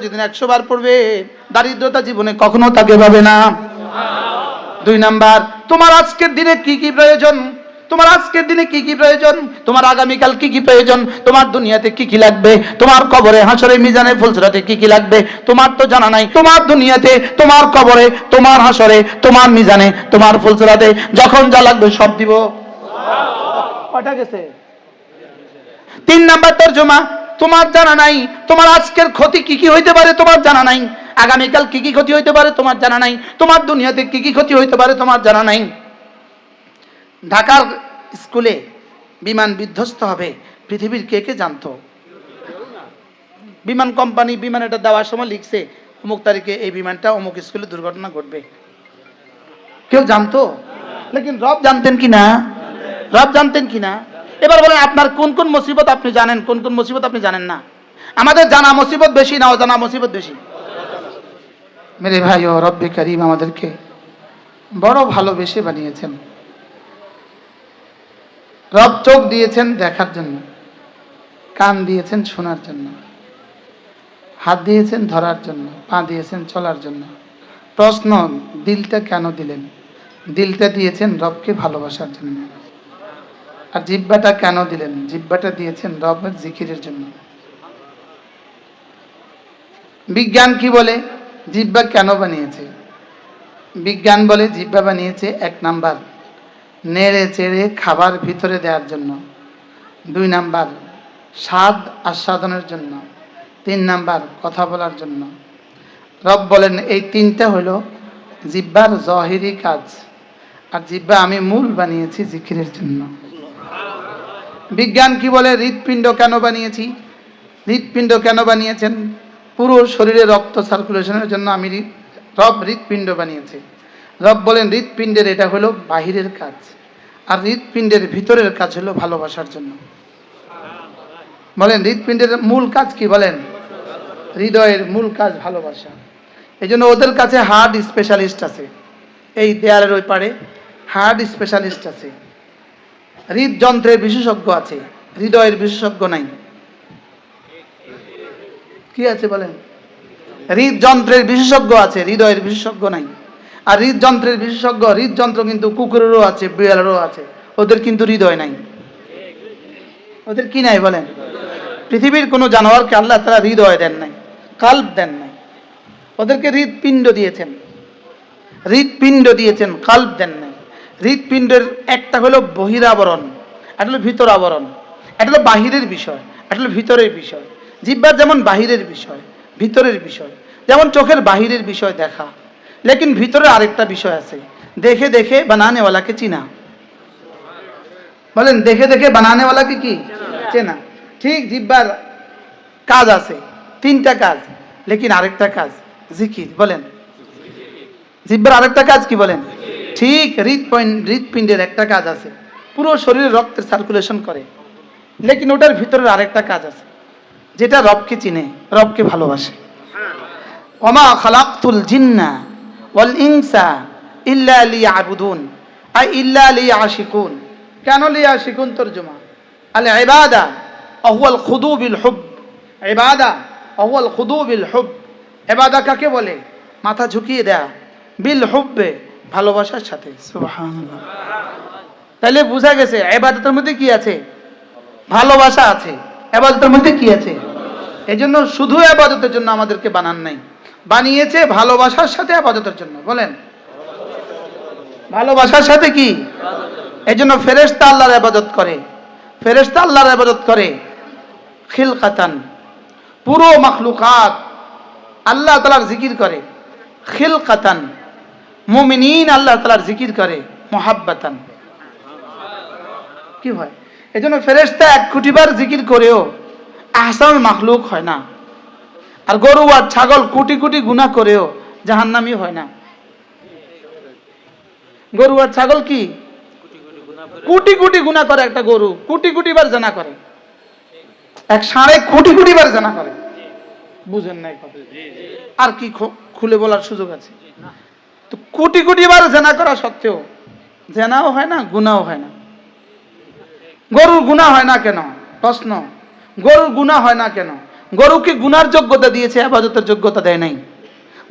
প্রতিদিন 100 বার পড়বে, দারিদ্রতা জীবনে কখনো তাকে পাবে না। 2 নাম্বার, তোমার আজকের দিনে কি কি প্রয়োজন, তোমার আজকের দিনে কি কি প্রয়োজন, তোমার আগামীকাল কি কি প্রয়োজন, তোমার দুনিয়াতে কি কি লাগবে, তোমার কবরে হাসরে মিজানে ফুলসরাতে কি কি লাগবে তোমার তো জানা নাই। তোমার দুনিয়াতে, তোমার কবরে, তোমার হাসরে, তোমার মিজানে, তোমার ফুলসরাতে যখন যা লাগবে সব দিব। কয়টা গেছে? 3 নাম্বার তরজমা, তোমার জানা নাই তোমার আজকের ক্ষতি কি কি হইতে পারে, তোমার জানা নাই। আগামীকাল কি কি ক্ষতি হইতে পারে তোমার জানা নাই। তোমার দুনিয়াতে কি কি ক্ষতি হইতে পারে তোমার জানা নাই। ঢাকার স্কুলে বিমান বিধ্বস্ত হবে, পৃথিবীর কে কে জানতো? বিমান কোম্পানি বিমান এটা দেওয়ার সময় লিখছে অমুক তারিখে এই বিমানটা অমুক স্কুলে দুর্ঘটনা ঘটবে। কেউ জানতো? লেকিন রব জানতেন কি না? রব জানতেন কি না? এবার বলেন আপনার কোন কোন মুসিবত আপনি জানেন, কোন কোন মুসিবত আপনি জানেন না? আমাদের জানা মুসিবত বেশি না অজানা মুসিবত বেশি? মেরে ভাই ও রব্বে করিম আমাদেরকে বড় ভালোবেসে বানিয়েছেন। রব চোখ দিয়েছেন দেখার জন্য, কান দিয়েছেন শোনার জন্য, হাত দিয়েছেন ধরার জন্য, পা দিয়েছেন চলার জন্য। প্রশ্ন, দিলটা কেন দিলেন? দিলটা দিয়েছেন রবকে ভালোবাসার জন্য। আর জিহ্বাটা কেন দিলেন? জিহ্বাটা দিয়েছেন রবের জিকিরের জন্য। বিজ্ঞান কি বলে জিহ্বা কেন বানিয়েছে? বিজ্ঞান বলে জিহ্বা বানিয়েছে 1 নাম্বার নেড়ে চেড়ে খাবার ভিতরে দেওয়ার জন্য, 2 নাম্বার স্বাদ আস্বাদনের জন্য, 3 নাম্বার কথা বলার জন্য। রব বলেন এই 3টা হলো জিহ্বার জহিরি কাজ, আর জিহ্বা আমি মূল বানিয়েছি জিকিরের জন্য। বিজ্ঞান কি বলে হৃৎপিণ্ড কেন বানিয়েছি? হৃৎপিণ্ড কেন বানিয়েছেন? পুরো শরীরে রক্ত সার্কুলেশনের জন্য আমি রব হৃৎপিণ্ড বানিয়েছে। রব বলেন হৃৎপিণ্ডের এটা হলো বাহিরের কাজ, আর হৃৎপিণ্ডের ভিতরের কাজ হলো ভালোবাসার জন্য। বলেন হৃৎপিণ্ডের মূল কাজ কি? বলেন হৃদয়ের মূল কাজ ভালোবাসা। এই জন্য ওদের কাছে হার্ট স্পেশালিস্ট আছে, এই দেয়ালের ওই পারে হার্ট স্পেশালিস্ট আছে, হৃদযন্ত্রের বিশেষজ্ঞ আছে, হৃদয়ের বিশেষজ্ঞ নাই। কি আছে বলেন? হৃদযন্ত্রের বিশেষজ্ঞ আছে, হৃদয়ের বিশেষজ্ঞ নাই। আর হৃদযন্ত্রের বিশেষজ্ঞ, হৃদযন্ত্র কিন্তু কুকুরেরও আছে, বিড়ালেরও আছে, ওদের কিন্তু হৃদয় নাই। ওদের কি নাই বলেন? পৃথিবীর কোনো জানোয়ারকে আল্লাহ তাআলা হৃদয় দেন নাই, কাল্ব দেন নাই। ওদেরকে হৃদপিণ্ড দিয়েছেন, হৃদপিণ্ড দিয়েছেন, কাল্ব দেন নাই। হৃদপিণ্ডের একটা হলো বহিরাবরণ, একটা হলো ভিতর আবরণ, একটা হলো বাহিরের বিষয়, একটা হলো ভিতরের বিষয়। জিহ্বার যেমন বাহিরের বিষয়, ভিতরের বিষয়। যেমন চোখের বাহিরের বিষয় দেখা, লেকিন ভিতরে আরেকটা বিষয় আছে, দেখে দেখে বানানেওয়ালাকে চিনা। বলেন দেখে দেখে বানানেওয়ালাকে কি চেনা। ঠিক জিহ্বার কাজ আছে 3টা কাজ, লেকিন আরেকটা কাজ জিকির। বলেন জিহ্বার আরেকটা কাজ কি? বলেন ঠিক হৃদপিণ্ডের একটা কাজ আছে, পুরো শরীরে রক্তের সার্কুলেশন করে, লেকিন ওটার ভিতরের আরেকটা কাজ আছে, যেটা রবকে চিনে, রবকে ভালোবাসে। ওমা খালাকতুল জিন্না ওয়াল ইনসা ইল্লা লিয়াবুদুন আই ইল্লা লিয়াশিকুন। কেন লিয়াশিকুন? তরজমা আল ইবাদা আহুয়াল খুদু বিল হুব। ইবাদা আহুয়াল খুদু বিল হুব। ইবাদা কাকে বলে? মাথা ঝুঁকিয়ে দেয়া, বিল হুব্বে ভালোবাসার সাথে। সুবহানাল্লাহ। তাহলে বোঝা গেছে ইবাদতের মধ্যে কি আছে? ভালোবাসা আছে। ইবাদতের মধ্যে কি আছে? এজন্য শুধু ইবাদতের জন্য আমাদেরকে বানান নাই, বানিয়েছে ভালোবাসার সাথে ইবাদতের জন্য। বলেন ভালোবাসার সাথে কি? এজন্য ফেরেশতা আল্লাহর ইবাদত করে, ফেরেশতা আল্লাহর ইবাদত করে খিলকাতান, পুরো মাখলুকাত আল্লাহ তাআলার জিকির করে খিলকাতান। মুমিনিন আল্লাহ তাআলার জিকির করে মুহাব্বাতান। কি হয়? এজন্য ফেরেশতা 1 কোটি বার জিকির করেও আহসানুল মাখলুক হয় না, আর গরু আর ছাগল কোটি কোটি গুনাহ করেও জাহান্নামী হয় না। গরু আর ছাগল কি কোটি কোটি গুনাহ করে, একটা গরু কোটি কোটি বার জানা করে, এক ষাঁড়ে কোটি কোটি বার জানা করে। বুঝেন নাই কথা? আর কি খুলে বলার সুযোগ আছে? তো কোটি কোটি বার জানা করা সত্ত্বেও জানাও হয় না, গুনাহও হয় না। গরুর গুনাহ হয় না কেন? প্রশ্ন, গরুর গুনাহ হয় না কেন? গরুকে গুনার যোগ্যতা দিয়েছে, ইবাদতের যোগ্যতা দেয় নাই।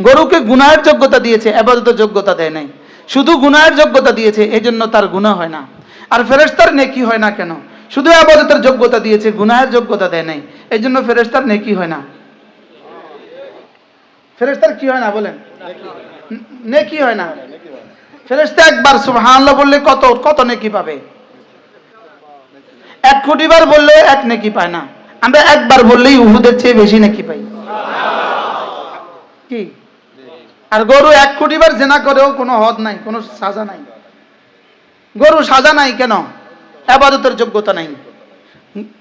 গরুকে গুনাহের যোগ্যতা দিয়েছে, ইবাদতের যোগ্যতা দেয় নাই। শুধু গুনাহের যোগ্যতা দিয়েছে, এই জন্য তার গুনাহ হয় না। আর ফেরেশতার নেকি হয় না কেন? শুধু ইবাদতের যোগ্যতা দিয়েছে, গুনাহের যোগ্যতা দেয় নাই, এই জন্য ফেরেশতার নেকি হয় না। ফেরেশতার কি হয় না বলেন? নেকি হয় না। ফেরেশতা একবার সুবহানাল্লাহ বললে কত কত নেকি পাবে? 1 কোটি বার বললে 1 নেকি পায় না। আমরা একবার বললেই উহুদের চেয়ে বেশি নেকি পাই। কি? আর গরু 1 কোটি বার জিনা করেও কোনো হদ নাই, কোনো সাজা নাই। গরু সাজা নাই কেন? ইবাদতের যোগ্যতা নাই।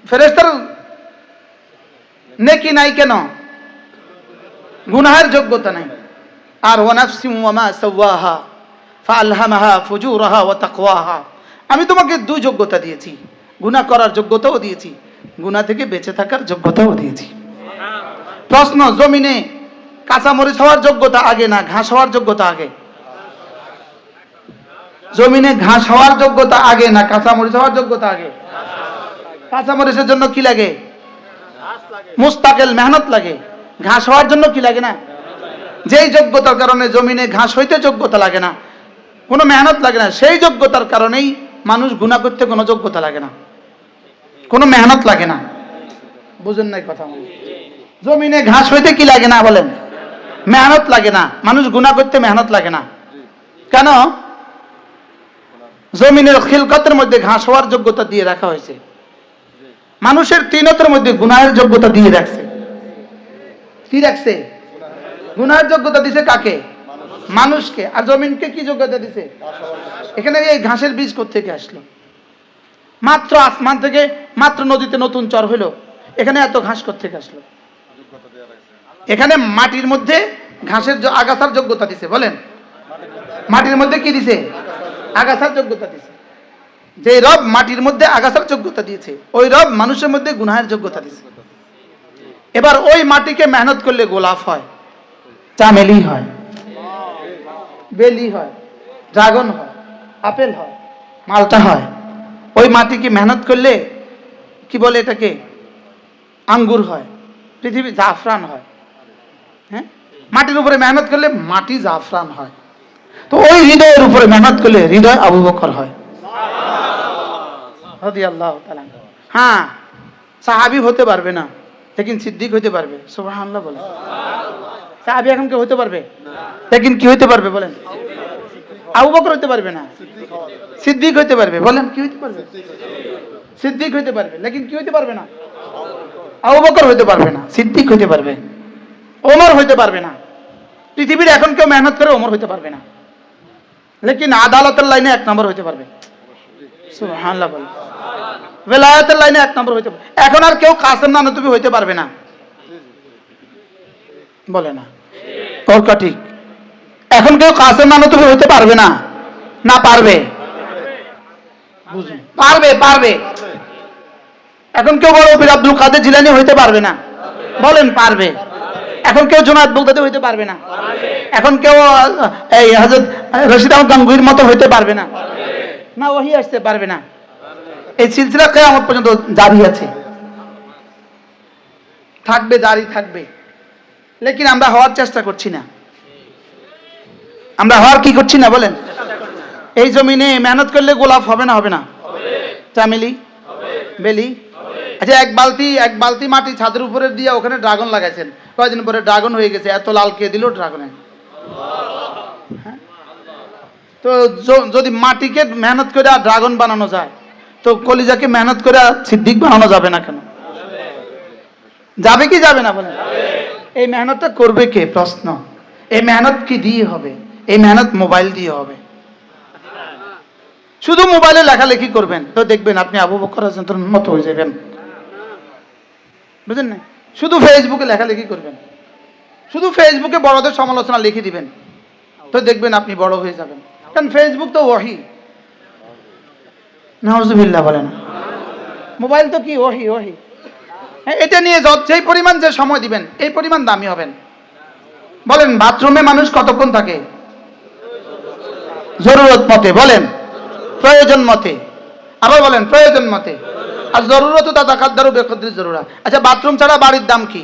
ফেরেশতার নেকি নাই কেন? গুনাহের যোগ্যতা নাই। আর ওয়া নাফসিন ওয়া মা সাওয়াহা ফাআলহামাহা ফুজুরাহা ওয়া তাকওয়াহা, আমি তোমাকে 2 যোগ্যতা দিয়েছি, গুনাহ করার যোগ্যতাও দিয়েছি, গুনাহ থেকে বেঁচে থাকার যোগ্যতাও দিয়েছি। প্রশ্ন, জমিনে কাঁচামরিচ হওয়ার যোগ্যতা আগে না ঘাস হওয়ার যোগ্যতা আগে? জমিনে ঘাস হওয়ার যোগ্যতা আগে না কাঁচামরিচ হওয়ার যোগ্যতা আগে? কাঁচামরিচের জন্য কি লাগে? মুস্তাকিল মেহনত লাগে। ঘাস হওয়ার জন্য কি লাগে না? যেই যোগ্যতার কারণে জমিনে ঘাস হইতে যোগ্যতা লাগে না, কোনো মেহনত লাগে না, সেই যোগ্যতার কারণেই মানুষ গুনাহ করতে কোনো যোগ্যতা লাগে না, কোনো মেহনত লাগে না। বুঝেন নাই কথা? জমিনে ঘাস হইতে কি লাগে না বলেন? মেহনত লাগে না। মানুষ গুনাহ করতে মেহনত লাগে না কেন? জমিনের খিলকতের মধ্যে ঘাস হওয়ার যোগ্যতা দিয়ে রাখা হয়েছে, মানুষের তিনতের মধ্যে গুনাহের যোগ্যতা দিয়ে রাখছে। কি রাখছে? গুনাহের যোগ্যতা দিছে কাকে? মানুষকে। আর জমিনকে কি যোগ্যতা দিছে? এখানে এই ঘাসের বীজ কোত্থেকে আসলো? মাত্র আসমান থেকে, মাত্র নদীতে নতুন চর হইলো, এখানে এত ঘাস কোত্থেকে আসলো? এখানে মাটির মধ্যে ঘাসের আগাছার যোগ্যতা দিছে। বলেন, মাটির মধ্যে কি দিছে? আগাছার যোগ্যতা দিছে। যে রব মাটির মধ্যে আগাছার যোগ্যতা দিয়েছে, ওই রব মানুষের মধ্যে গুনাহের যোগ্যতা দিয়েছে। এবার ওই মাটিকে মেহনত করলে গোলাপ হয়, চামেলি হয়, বেলি হয়, ড্রাগন হয়, আপেল হয়, মালটা হয়। ওই মাটিকে মেহনত করলে কি বলে এটাকে? আঙ্গুর হয়, পৃথিবী জাফরান হয়। হ্যাঁ, মাটির উপরে মেহনত করলে মাটি জাফরান হয়। তো ওই হৃদয়ের উপরে মেহনত করলে হৃদয় আবু বকর হয় রাদিয়াল্লাহু তাআলা। হ্যাঁ, সাহাবী হতে পারবে না, লেকিন সিদ্দিক হতে পারবে। সুবহানাল্লাহ বলেন। সাহাবী এখন কেউ হতে পারবে, লেকিন কি হতে পারবে বলেন? আবু বকর হতে পারবে না, সিদ্দিক হতে পারবে। বলেন, কি হতে পারবে? সিদ্দিক হতে পারবে, লেকিন কি হতে পারবে না? আবু বকর হতে পারবে না, সিদ্দিক হতে পারবে, ওমর হতে পারবে না। পৃথিবীর এখন কেউ মেহনত করে ওমর হতে পারবে না, লেকিন আদালতের লাইনে 1 নম্বর হতে পারবে। সুবহানাল্লাহ বলেন। বেলায়েতের লাইনে 1 নম্বর হইতে পারবে। এখন আর কেউ কাসেম নানতুবি হইতে পারবে না, বলে না? ওরকা ঠিক। এখন কেউ কাসেম নানতুবি হইতে পারবে না, না পারবে? বুঝুন, পারবে, পারবে। এখন কেউ বড় পীর আব্দুল কাদের জিলানী হইতে পারবে না, বলেন পারবে? এখন কেউ জুনায়েদ বাগদাদী হইতে পারবে না, এখন কেউ এই হযরত রশিদ আহমদ গঙ্গুহির মতো হইতে পারবে না, না ওহী আসতে পারবে না। এই সিলসিলা কিয়ামত পর্যন্ত জারি আছে, থাকবে, জারি থাকবে। লেকিন আমরা হওয়ার চেষ্টা করছি না। আমরা হওয়ার কি করছি না বলেন? এই জমিনে মেহনত করলে গোলাপ হবে না? হবে না? চামেলি, বেলি। আচ্ছা, এক বালতি মাটি ছাদের উপরে দিয়ে ওখানে ড্রাগন লাগাইছেন, কয়েকদিন পরে ড্রাগন হয়ে গেছে। এত লাল কে দিল ড্রাগনে? হ্যাঁ, তো যদি মাটিকে মেহনত করে ড্রাগন বানানো যায়, তো কলিজাকে মেহনত করে সিদ্দিক বানানো যাবে না কেন? যাবে কি যাবে না বলেন? এই মেহনতটা করবে কে? প্রশ্ন। এই মেহনত কি দিয়ে হবে? এই মেহনত মোবাইল দিয়ে হবে। শুধু মোবাইলে লেখালেখি করবেন তো দেখবেন আপনি আবু বকর রাদিয়াল্লাহু আনহুর মতো হয়ে যাবেন। বুঝেন না? শুধু ফেসবুকে লেখালেখি করবেন, শুধু ফেসবুকে বড়দের সমালোচনা লিখে দিবেন, তো দেখবেন আপনি বড় হয়ে যাবেন। কারণ ফেসবুক তো ওহী। নাউজুবিল্লাহ বলেন। মোবাইল তো কি? ওহী, ওহী। এটা নিয়ে যেই পরিমাণ যে সময় দিবেন, এই পরিমাণ দামি হবেন। বলেন, বাথরুমে মানুষ কতক্ষণ থাকে? জরুরত মতে। বলেন, প্রয়োজন মতে। আবার বলেন, প্রয়োজন মতে। আর জরুরত তাতাকাদ্দারু বিকদরি জরুরা। আচ্ছা, বাথরুম ছাড়া বাড়ির দাম কি?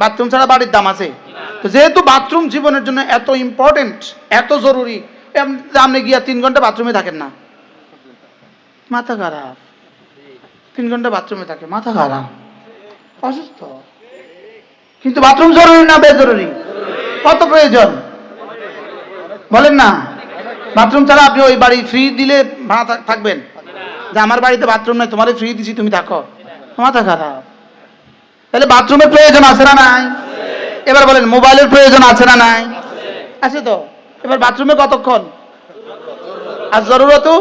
বাথরুম ছাড়া বাড়ির দাম আছে? তো যেহেতু বাথরুম জীবনের জন্য এত ইম্পর্টেন্ট, এত জরুরি, আপনি গিয়া 3 ঘন্টা বাথরুমে থাকেন না, মাথা খারাপ। 3 ঘন্টা বাথরুমে থাকে, মাথা খারাপ, অসুস্থ। কিন্তু বাথরুম জরুরি না বেজরুরি? কত প্রয়োজন বলেন না? বাথরুম ছাড়া আপনি ওই বাড়ি ফ্রি দিলে ভাড়া থাকবেন? যে আমার বাড়িতে বাথরুম নাই, তোমার ফ্রি দিছি, তুমি থাকো, মাথা খারাপ। তাহলে বাথরুমের প্রয়োজন আছে না নাই? এবার বলেন, মোবাইলের প্রয়োজন আছে না নাই? আছে তো। এবার বাথরুমে কতক্ষণ? আর জরুরতু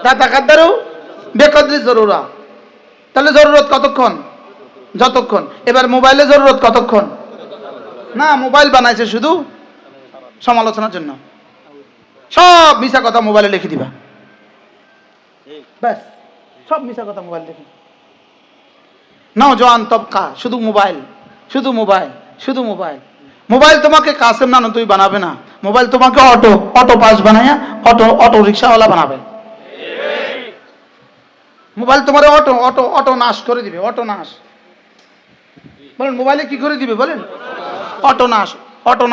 তাতাকাদ্দারু বিকদরি জরুরা। তাহলে জরুরত কতক্ষণ? যতক্ষণ। এবার মোবাইলে জরুরত কতক্ষণ? না, মোবাইল বানাইছে শুধু সমালোচনার জন্য। সব মিছা কথা মোবাইলে লিখে দিবা, ব্যাস, সব মিছা কথা মোবাইল লিখে। নওজোয়ান তবকা শুধু মোবাইল, শুধু মোবাইল, শুধু মোবাইল। মোবাইল তোমাকে কাসেম নানু তুই বানাবে না, মোবাইল তোমাকে অটো পাস বানায়া অটো রিক্সাওয়ালা বানাবে। মোবাইল তোমার অটো নাশ করে দিবে, অটো নাশ। বলেন মোবাইলে কি করে দিবে? বলেন অটো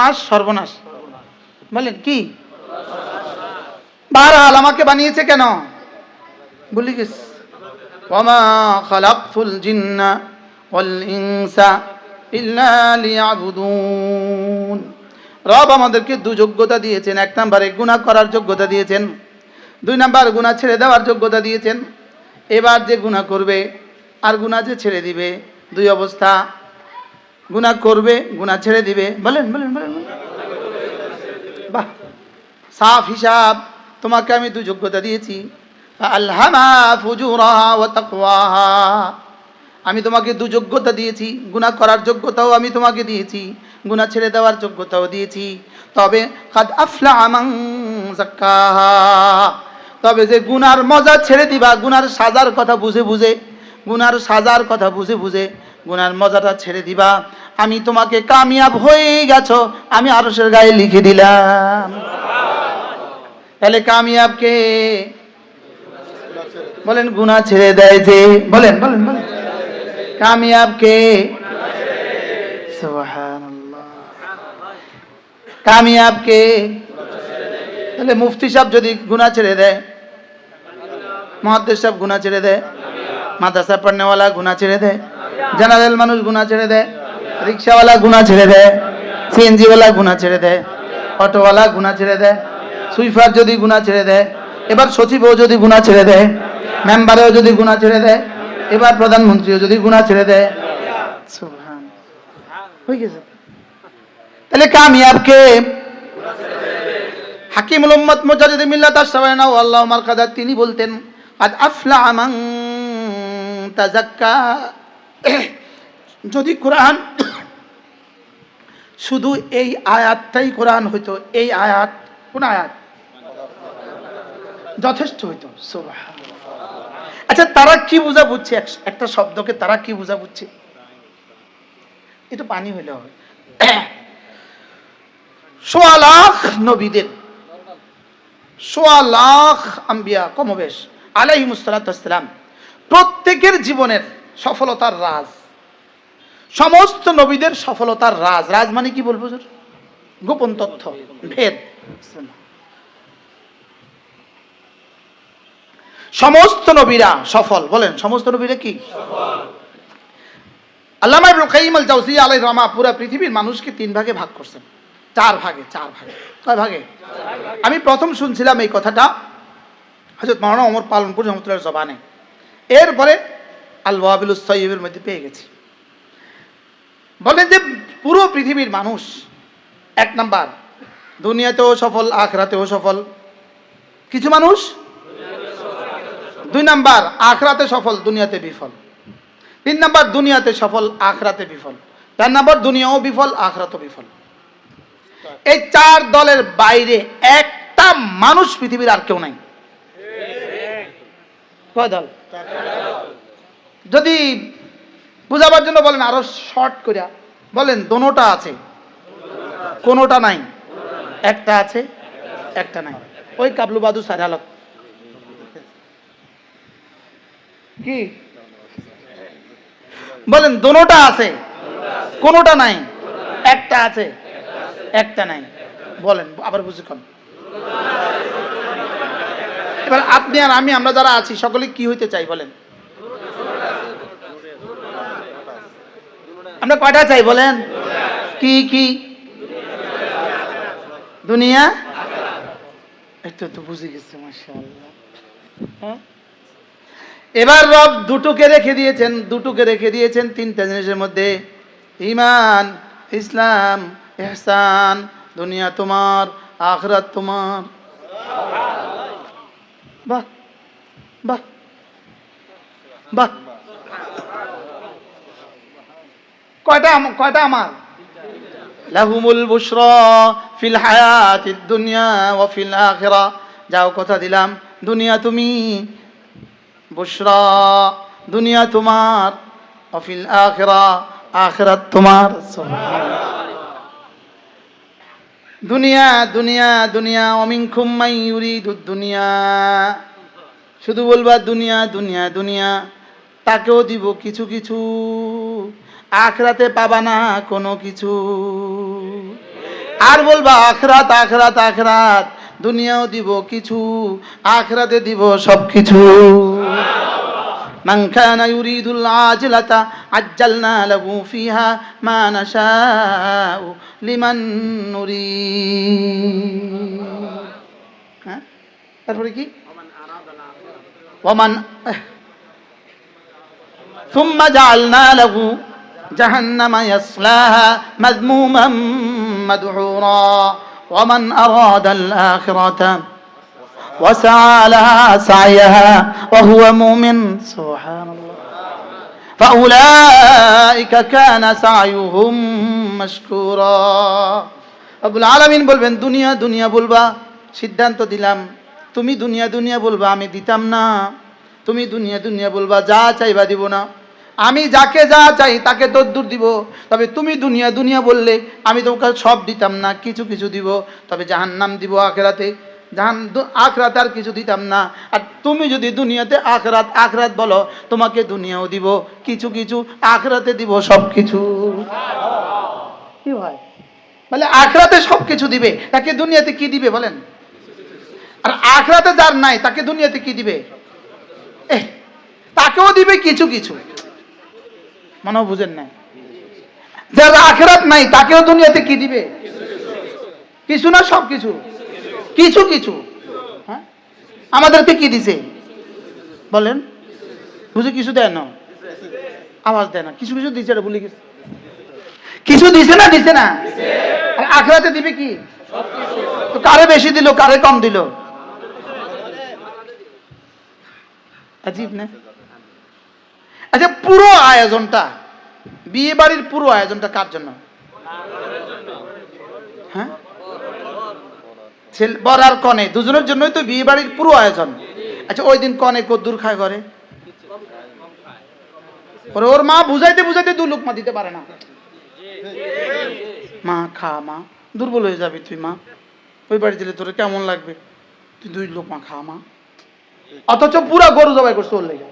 নাশ, সর্বনাশ। বলেন কি? বারহাল আমাকে বানিয়েছে কেন? ভুলে গেছি। ওয়ামা খালাকতুল জিন্না ওয়াল ইনসা ইল্লা লিয়াবুদুন। রব আমাদেরকে 2 যোগ্যতা দিয়েছেন। 1 নম্বরে গুনাহ করার যোগ্যতা দিয়েছেন, 2 নম্বর গুনাহ ছেড়ে দেওয়ার যোগ্যতা দিয়েছেন। এবার যে গুনাহ করবে আর গুনাহ যে ছেড়ে দিবে, 2 অবস্থা। গুনাহ করবে, গুনাহ ছেড়ে দিবে। বলেন বলেন বলেন। বাহ, সাফ হিসাব। তোমাকে আমি 2 যোগ্যতা দিয়েছি। আলহামা ফুজুরাহা ওয়া তাকওয়াহা। আমি তোমাকে 2 যোগ্যতা দিয়েছি। গুনাহ করার যোগ্যতাও আমি তোমাকে দিয়েছি, গুনাহ ছেড়ে দেওয়ার যোগ্যতাও দিয়েছি। তবে কাদ আফলাহা মান যাক্কাহা। তবে যে গুনার মজা ছেড়ে দিবা, গুনার সাজার কথা বুঝে বুঝে, গুনার সাজার কথা বুঝে বুঝে গুনার মজাটা ছেড়ে দিবা, আমি তোমাকে কামিয়াব হয়ে গেছো, আমি আরশের গায়ে লিখে দিলাম। তাহলে কামিয়াব কে? বলেন গুনাহ ছেড়ে দেয় যে। বলেন বলেন বলেন, কামিয়াব কে? সুবহানাল্লাহ। কামিয়াব কে? তাহলে মুফতি সাহেব যদি গুনাহ ছেড়ে দেয়, মুহাদ্দিস সাহেব গুনাহ ছেড়ে দেয়, মাদ্রাসা পড়নেওয়ালা গুনাহ ছেড়ে দেয়, জেনারেল মানুষ গুনাহ ছেড়ে দেয়, রিক্সাওয়ালা গুনাহ ছেড়ে দেয়, সিএনজিওয়ালা গুনাহ ছেড়ে দেয়, অটোওয়ালা গুনাহ ছেড়ে দেয়, সুইপার যদি গুনাহ ছেড়ে দেয়, এবার সচিবও যদি গুনাহ ছেড়ে দেয়, মেম্বারেও যদি গুনাহ ছেড়ে দেয়, এবার প্রধানমন্ত্রীও যদি গুনাহ ছেড়ে দেয়, সুবহান, হয়ে গেছে। তাহলে কামিয়াব কে? হাকিমুল উম্মত মুজাদ্দিদ মিল্লাত আশ-শাওয়ানা আল্লাহু মারকাদা তিনি বলতেন, আদ আফলাহা মান তাযাক্কা। যদি কোরআন শুধু এই আয়াতটাই কোরআন হইতো, এই আয়াত, কোন আয়াত যথেষ্ট হইতো। সুবহানাল্লাহ। আচ্ছা, তারা কি বুঝা বুঝছে? একটা শব্দকে তারা কি বুঝা বুঝছে? একটু পানি হইলে হবে। 1.25 লাখ নবীদের, 1.25 লাখ আম্বিয়া কমবেশ আলাইহিমুস সালাতু ওয়াস সালাম, প্রত্যেকের জীবনের সফলতার রাজ, সমস্ত নবীদের সফলতার রাজ। রাজ মানে কি বলবো? গোপন তথ্য, ভেদ। সমস্ত নবীরা সফল। বলেন সমস্ত নবীরা কি সফল? আল্লামা ইবনুল কাইয়িম আল জাওজিয়্যিয়া আলাইহির রাহমা পুরো পৃথিবীর মানুষকে 3 ভাগে ভাগ করছেন। 4 ভাগে। কয় ভাগে? আমি প্রথম শুনছিলাম এই কথাটা হযরত মাওলানা ওমর পালনপুর রহমাতুল্লাহর জবানে, এরপরে আল ওয়াবিলুস সাইয়্যিবের মধ্যে পেয়ে গেছি। বলেন যে পুরো পৃথিবীর মানুষ 1 নাম্বার দুনিয়াতেও সফল, আখিরাতেও সফল। কিছু মানুষ 2 নাম্বার আখিরাতে সফল, দুনিয়াতে বিফল। 3 নাম্বার দুনিয়াতে সফল, আখিরাতে বিফল। 4 নাম্বার দুনিয়াও বিফল, আখিরাতও বিফল। এই 4 দলের বাইরে একটা মানুষ পৃথিবীর আর কেউ নাই। কয় দল? যদি বুঝাবার জন্য বলেন আরো শর্ট করে বলেন, দোনোটা আছে, কোনোটা নাই। একটা আছে, একটা নাই। ওই কাবলু বাদু সারালত। কি বলেন? দোনোটা আছে, কোনোটা নাই, একটা আছে, একটা নাই। বলেন আবার বুঝে কন। এবার আপনি আর আমি, আমরা যারা আছি সকলে কি হইতে চাই বলেন? আমরা কয়টা চাই বলেন? কি কি? দুনিয়া। একটু তো বুঝে গেছে, মাশাআল্লাহ। হ্যাঁ, এবার রব দুটোকে রেখে দিয়েছেন, দুটোকে রেখে দিয়েছেন তিনটা জিনিসের মধ্যে, ঈমান, ইসলাম, ইহসান। দুনিয়া তোমার, আখিরাত তোমার। বাহ বাহ বাহ। কয়টা কয়টা আমার? লাহুমুল বুশরা ফিল হায়াতিদ দুনিয়া ওয়া ফিল আখিরা। যাও, কথা দিলাম, দুনিয়া তুমি, বুশরা দুনিয়া তোমার, ওয়া ফিল আখিরা আখিরাত তোমার। দুনিয়া দুনিয়া দুনিয়া, ওয়া মিনকুম মান ইউরিদুদ দুনিয়া। শুধু বলবা দুনিয়া দুনিয়া দুনিয়া, তাকেও দিব কিছু কিছু, আখিরাতে পাবা না কোনো কিছু। আর বলবা আখিরাত আখিরাত আখিরাত, দুনিয়াও দিব কিছু, আখিরাতে দিব সব কিছু। মান কানা ইউরিদুল আজিলাতা আজ্জালনা লাহু ফিহা মা নাশাউ লিমান নুরিদ। হ্যাঁ, তারপরে কি? ওয়ামান সুম্মা জাআলনা লাহু জাহান্নামা ইয়াসলাহা মাযমুমান মাদহুরা ওয়ামান আরাদাল আখিরাতা وسعى لها سعيها وهو مؤمن سبحان الله فأولئك كان سعيهم مشكورا। রব্বুল আলামিন বলবেন দুনিয়া দুনিয়া বলবা, সিদ্ধান্ত দিলাম। তুমি দুনিয়া দুনিয়া বলবা, আমি দিতাম না। তুমি দুনিয়া দুনিয়া বলবা, যা চাইবা দিব না। আমি যাকে যা চাই তাকে তদ্দুর দিব। তবে তুমি দুনিয়া দুনিয়া বললে আমি তোমাকে সব দিতাম না, কিছু কিছু দিব। তবে জাহান্নাম দিব আখিরাতে, আখিরাতে আর কিছু দিতাম না। আর তুমি যদি দুনিয়াতে আখিরাত আখিরাত বলো, তোমাকে দুনিয়াও দিব কিছু কিছু, আখিরাতে দিব সব কিছু। কি ভাই, বলে আখিরাতে সব কিছু দিবে, তাকে দুনিয়াতে কি দিবে বলেন? আর আখিরাতে যার নাই তাকে দুনিয়াতে কি দিবে? তাকেও দিবে কিছু কিছু। মনে বুঝেন না? যার আখিরাত নাই তাকেও দুনিয়াতে কি দিবে? কিছু না, সব কিছু, কিছু কিছু। হ্যাঁ, আমাদেরকে কি দিছে বলেন? বুঝে কিছু দেয় না, আওয়াজ দেয় না, কিছু কিছু দিছে, ভুলে গেছে। কিছু দিছে না, দিছে না। আর আখিরাতে দিবে কি? তো কারে বেশি দিল, কারে কম দিল? আজীব না? আচ্ছা, পুরো আয়োজনটা, বিয়ে বাড়ির পুরো আয়োজনটা কার জন্য? হ্যাঁ, বর আর কনে দুজনের জন্যই তো বিয়ে বাড়ির পুরো আয়োজন। আচ্ছা, ওই দিন কনে কদ্দুর খায় ঘরে? ওর মা বুঝাইতে বুঝাইতে দু লোকমা দিতে পারে না। মা খা, মা দুর্বল হয়ে যাবি তুই, মা ওই বাড়ি দিলে তোর কেমন লাগবে, তুই দুই লোকমা খা মা। অথচ পুরা গরু জবাই করছে ওর লেগে,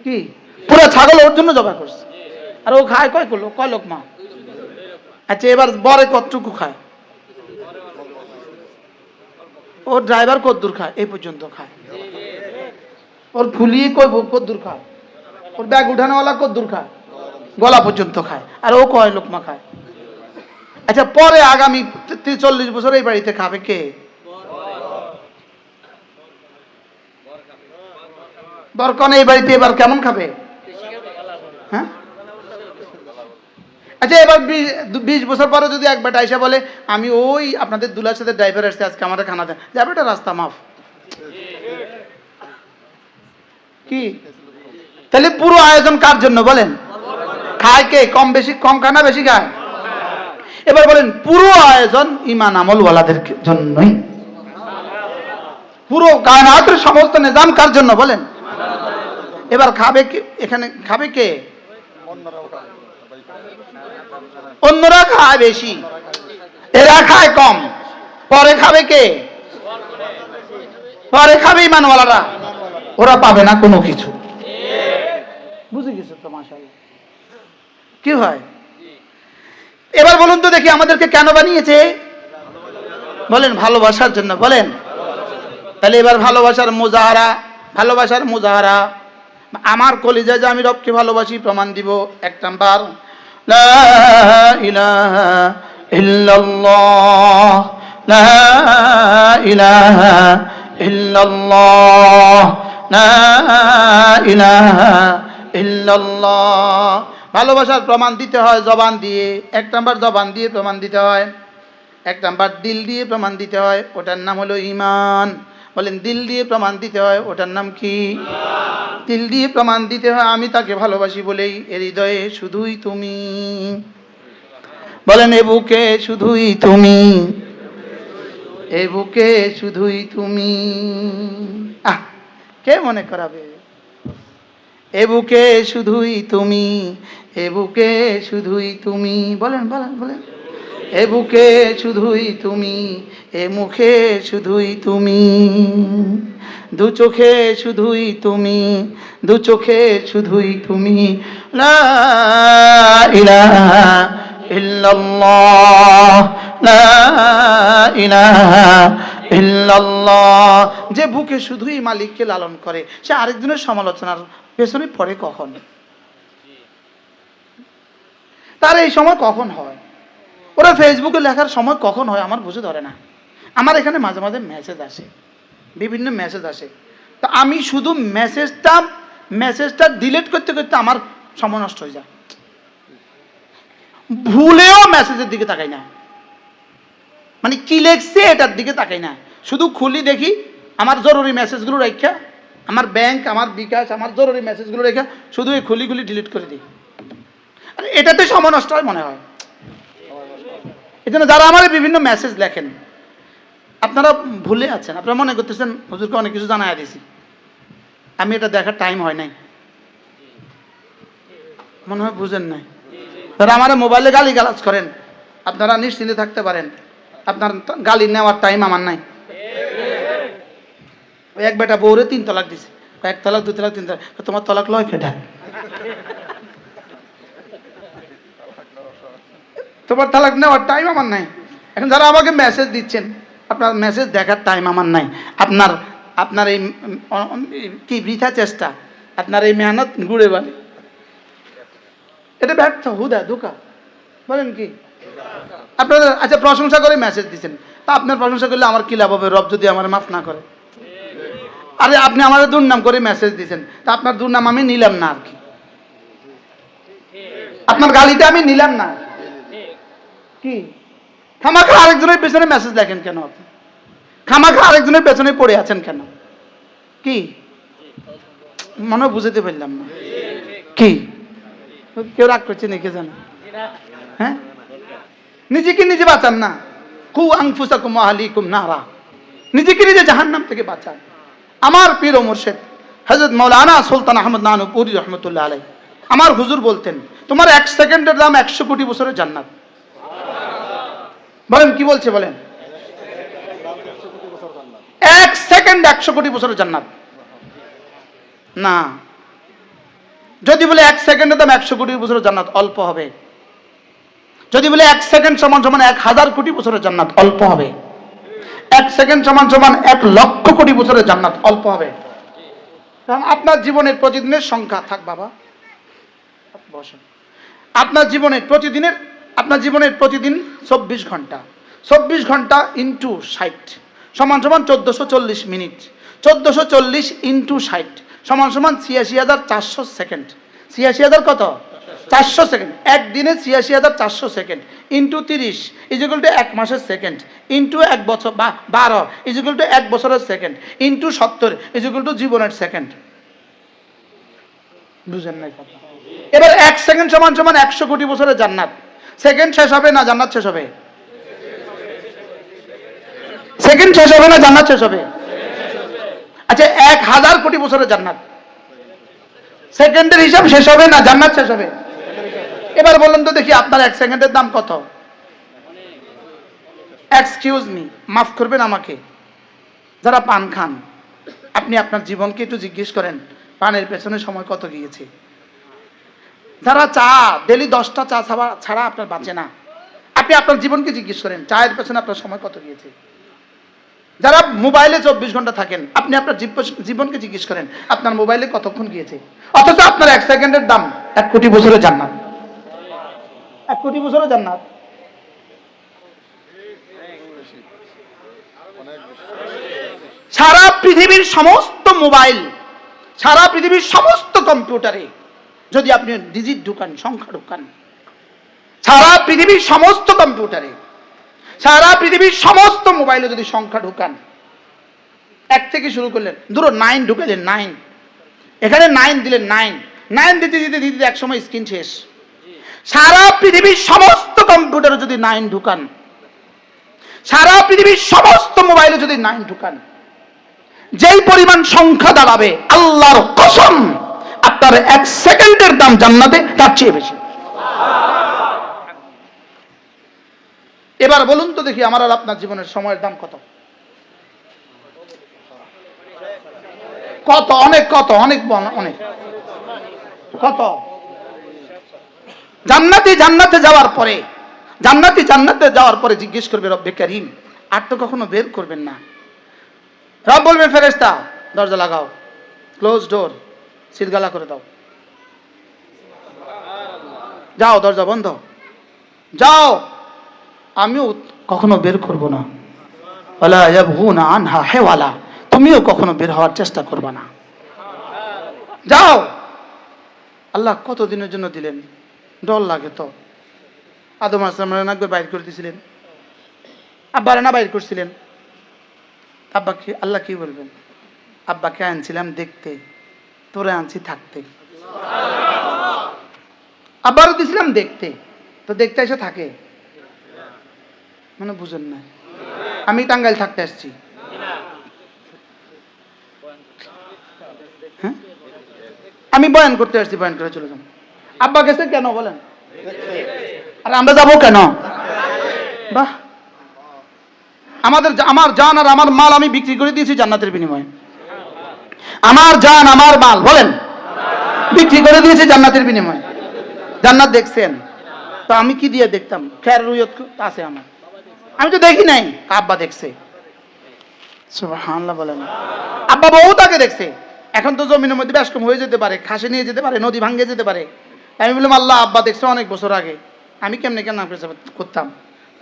কি পুরা ছাগল ওর জন্য জবাই করছে। আর ও খায় কয় করলো, কয় লোকমা? আচ্ছা, এবার বরে কতটুকু খায়? ওর ড্রাইভার কদ্দুর খায়? এই পর্যন্ত খায়। ওর ফুলিয়ে কদ্দুর খায়? ওর ব্যাগ উঠানোওয়ালা কদ্দুর খায়? গলা পর্যন্ত খায়। আর ও কয় লোকমা খায়? আচ্ছা, পরে আগামী 40 বছর এই বাড়িতে খাবে কে? বরকনে এই বাড়িতে এবার কেমন খাবে? হ্যাঁ, আচ্ছা, এবার 20 বছর পরে যদি এক বেটা এসে বলে, আমি ওই আপনাদের দুলার সাথে ড্রাইভার আসছে, আজকে আমাদের খানা দেন, যাবে এটা রাস্তা মাফ। কি তাহলে পুরো আয়োজন কার জন্য বলেন? খায় কে? কম বেশি, কম খায় না বেশি খায়? এবার বলেন, পুরো আয়োজন ঈমান আমল ওয়ালাদের জন্যই। পুরো কায়নাতের সমস্ত নিজাম কার জন্য বলেন? এবার খাবে কে? এখানে খাবে কে? অন্যরা খায় বেশি, এরা খায় কম। পরে খাবে কে? পরে খাবে ঈমানওয়ালারা। ওরা পাবে না কোনো কিছু। বুঝে গেছো তো? মাশাআল্লাহ। কি হয়? এবার বলুন তো দেখি আমাদেরকে কেন বানিয়েছে? বলেন ভালোবাসার জন্য। বলেন। তাহলে এবার ভালোবাসার মুজাহারা আমার কলিজায় যে আমি রবকে ভালোবাসি প্রমাণ দিব। এক নাম্বার, লা ইলাহা ইল্লাল্লাহ, লা ইলাহা ইল্লাল্লাহ, লা ইলাহা ইল্লাল্লাহ। ভালোবাসার প্রমাণ দিতে হয় জবান দিয়ে। এক নাম্বার জবান দিয়ে প্রমাণ দিতে হয়, এক নাম্বার দিল দিয়ে প্রমাণ দিতে হয়, ওটার নাম হলো ঈমান। বলেন দিল দিয়ে প্রমাণ দিতে হয়, ওটার নাম কি? দিল দিয়ে প্রমাণ দিতে হয় আমি তাকে ভালোবাসি বলেই এর হৃদয়ে শুধুই তুমি। বলেন এ বুকে শুধুই তুমি, এ বুকে শুধুই তুমি। আহ, কে মনে করাবে? এ বুকে শুধুই তুমি, এ বুকে শুধুই তুমি। বলেন বলেন বলেন। এ বুকে শুধুই তুমি, এ মুখে শুধুই তুমি, দু চোখে শুধুই তুমি, দু চোখে শুধুই তুমি। লা ইলাহা ইল্লাল্লাহ, লা ইলাহা ইল্লাল্লাহ। যে বুকে শুধুই মালিককে লালন করে সে আরেকজনের সমালোচনার পেছনে পড়ে কখন? তার এই সময় কখন হয়? ওরা ফেসবুকে লেখার সময় কখন হয় আমার বুঝে ধরে না। আমার এখানে মাঝে মাঝে মেসেজ আসে, বিভিন্ন মেসেজ আসে, তো আমি শুধু মেসেজটা ডিলিট করতে করতে আমার সময় নষ্ট হয়ে যায়। ভুলেও মেসেজের দিকে তাকাই না, মানে কি লেখছে এটার দিকে তাকাই না, শুধু খুলি দেখি আমার জরুরি মেসেজগুলো রেখা, আমার ব্যাংক, আমার বিকাশ, আমার জরুরি মেসেজগুলো রেখা শুধু এই খুলি ডিলিট করে দিই। আর এটাতে সময় নষ্ট হয় মনে হয়। এই জন্য যারা আমার বিভিন্ন মেসেজ লেখেন আপনারা ভুলে আছেন, আপনারা মনে করতেছেন হুজুরকে অনেক কিছু জানাই দিয়েছি, আমি এটা দেখার টাইম হয় নাই, মনে হয় বুঝেন নাই। যারা আমার মোবাইলে গালি গালাজ করেন আপনারা নিশ্চিন্তে থাকতে পারেন, আপনার গালি নেওয়ার টাইম আমার নাই। ওই এক বেটা বউরে 3 তালাক দিছে, 1 তালাক 2 তালাক 3 তালাক, তোমার তালাক লয় কেডা? তোমার তালাক নেওয়ার টাইম আমার নাই। এখন যারা আমাকে মেসেজ দিচ্ছেন আপনার মেসেজ দেখার টাইম আমার নাই। আপনার এই কি বৃথা চেষ্টা, আপনার এই মেহনত গুড়ে বালি, এটা ব্যর্থ, হুদা ধোঁকা। বলেন কি? আপনারা আচ্ছা প্রশংসা করে মেসেজ দিচ্ছেন, তা আপনার প্রশংসা করলে আমার কি লাভ হবে রব যদি আমার মাফ না করে? আরে আপনি আমার দুর্নাম করে মেসেজ দিচ্ছেন, তা আপনার দুর্নাম আমি নিলাম না আর কি, আপনার গালিটা আমি নিলাম না কি? খামাখা আরেকজনের পেছনে মেসেজ দেখেন কেন? আপনি খামাখা আরেকজনের পেছনে পড়ে আছেন কেন? কি মনে বুঝতে পারলাম না। কি কেউ রাগ করছে নাকি জানো? হ্যাঁ, নিজেকে নিজে বাঁচান না। কু আনফুসাকুম ওয়া আহলিকুম নারা, নিজেকে নিজে জাহান্নাম থেকে বাঁচান। আমার পীর ও মুর্শিদ হযরত মাওলানা সুলতান আহমদ নানুপুরি রহমতুল্লাহ আলাইহি আমার হুজুর বলতেন তোমার 1 সেকেন্ডের দাম 100 কোটি বছরের জান্নাত। বলেন কি বলছে? বলেন 1 সেকেন্ড 100 কোটি বছরের জান্নাত না। যদি বলে 1 সেকেন্ডের দাম 100 কোটি বছরের জান্নাত অল্প হবে। যদি বলে 1 সেকেন্ড সমান সমান 1000 কোটি বছরের জান্নাত অল্প হবে। 1 সেকেন্ড সমান সমান 1 লক্ষ কোটি বছরের জান্নাত অল্প হবে। কারণ আপনার জীবনের প্রতিদিনের সংখ্যা থাক বাবা, বসেন। আপনার জীবনের প্রতিদিন 24 ঘন্টা, 24 ঘন্টা ইন্টু 60 সমান সমান 1440 মিনিট, 1440 ইন্টু 60 সমান সমান 86,400 সেকেন্ড। 86,000 কত? 400 সেকেন্ড। একদিনে 86,400 সেকেন্ড ইন্টু 30 ইজিক্যাল টু 1 মাসের সেকেন্ড ইন্টু 1 বছর 12 ইজিক্যাল টু 1 বছরের সেকেন্ড ইন্টু 70 ইজিক্যাল টু জীবনের সেকেন্ড। বুঝেন নাই কথা? এবার 1 সেকেন্ড সমান সমান 100 কোটি বছরের জান্নাত। সেকেন্ড শেষ হবে না জান্নাত শেষ হবে? সেকেন্ড শেষ হবে না জান্নাত শেষ হবে? আচ্ছা 1000 কোটি বছরের জান্নাত, সেকেন্ডের হিসাব শেষ হবে না জান্নাত শেষ হবে? এবার বলুন তো দেখি আপনার 1 সেকেন্ডের দাম কত? এক্সকিউজ মি, মাফ করবেন আমাকে, যারা পান খান আপনি আপনার জীবনকে একটু জিজ্ঞেস করেন, পানের পেছনে সময় কত গিয়েছে? যারা চা ডেলি 10টা চা ছাড়া আপনার বাঁচে না, আপনি আপনার জীবনকে জিজ্ঞেস করেন চায়ের পেছনে আপনার সময় কত গিয়েছে। যারা মোবাইলে 24 ঘন্টা থাকেন, আপনি আপনার জীবনকে জিজ্ঞেস করেন আপনার মোবাইলে কতক্ষণ গিয়েছে। অথচ আপনার 1 সেকেন্ডের দাম 1 কোটি বছরের জান্নাত। 1 কোটি বছরের জান্নাত। সারা পৃথিবীর সমস্ত মোবাইল, সারা পৃথিবীর সমস্ত কম্পিউটারে যদি আপনি ডিজিট ঢুকান, সংখ্যা ঢুকান, সারা পৃথিবীর সমস্ত কম্পিউটারে, সারা পৃথিবীর সমস্ত মোবাইলে যদি সংখ্যা ঢুকান, 1 থেকে শুরু করলেন, ধরো 9 ঢুকালেন, 9 এখানে 9 দিলেন, 9 দিতে দিতে দিতে এক সময় স্ক্রিন শেষ। সারা পৃথিবীর সমস্ত কম্পিউটারে যদি 9 ঢুকান, সারা পৃথিবীর সমস্ত মোবাইলে যদি 9 ঢুকান, যেই পরিমাণ সংখ্যা দাঁড়াবে, আল্লাহর কসম আপনার 1 সেকেন্ডের দাম জান্নাতে তার চেয়ে বেশি। এবার বলুন তো দেখি, আমার আর আপনার জীবনের সময়ের দাম কত? কত? অনেক। কত? অনেক অনেক। কত? জান্নাতে যাওয়ার পরে, জান্নাতে যাওয়ার পরে জিজ্ঞেস করবে রব্বে কারীম, আর তো কখনো বের করবেন না। রব বলবে ফেরেশতা দরজা লাগাও, ক্লোজ ডোর, সিলগালা করে দাও, যাও দরজা বন্ধ, যাও, আমিও কখনো বের করব না। ওয়ালা ইয়াবগুনা আনহা হিওয়ালা, তুমিও কখনো বের হওয়ার চেষ্টা করবে না, যাও। আল্লাহ কত দিনের জন্য দিলেন? ডর লাগে তো। আদম আলাইহিস সালাম একবার বাইর করে দিয়েছিলেন, আব্বারে না বাইর করছিলেন। আব্বাকে আল্লাহ কি বলবেন? আব্বাকে আনছিলাম দেখতে, তোরে আনছি থাকতে। আব্বারও দিছিলাম দেখতে, তো দেখতে এসে থাকে মানে বুঝেন না। আমি টাঙ্গাইল থাকতে আসছি, হ্যাঁ আমি বয়ান করতে আসছি, বয়ান করে চলে যান। আব্বা গেছে কেন বলেন? আর আমরা যাবো কেন? বাহ, আমার জান আর আমার মাল আমি বিক্রি করে দিয়েছি জান্নাতের বিনিময়ে। আমার জান আমার মাল বলেন বিক্রি করে দিয়েছি জান্নাতের বিনিময়ে। জান্নাত দেখছেন? তো আমি কি দিয়ে দেখতাম? খের রুইয়ত আছে আমার, আমি তো দেখি নাই, আব্বা দেখছে। সুবহানাল্লাহ বলেন। আব্বা বহুত আগে দেখছে। এখন তো জমিনের মধ্যে বেশ কম হয়ে যেতে পারে, খাসে নিয়ে যেতে পারে, নদী ভাঙ্গে যেতে পারে। আমি বললাম আল্লাহ আব্বা দেখছে অনেক বছর আগে, আমি কেমনে কেন করতাম?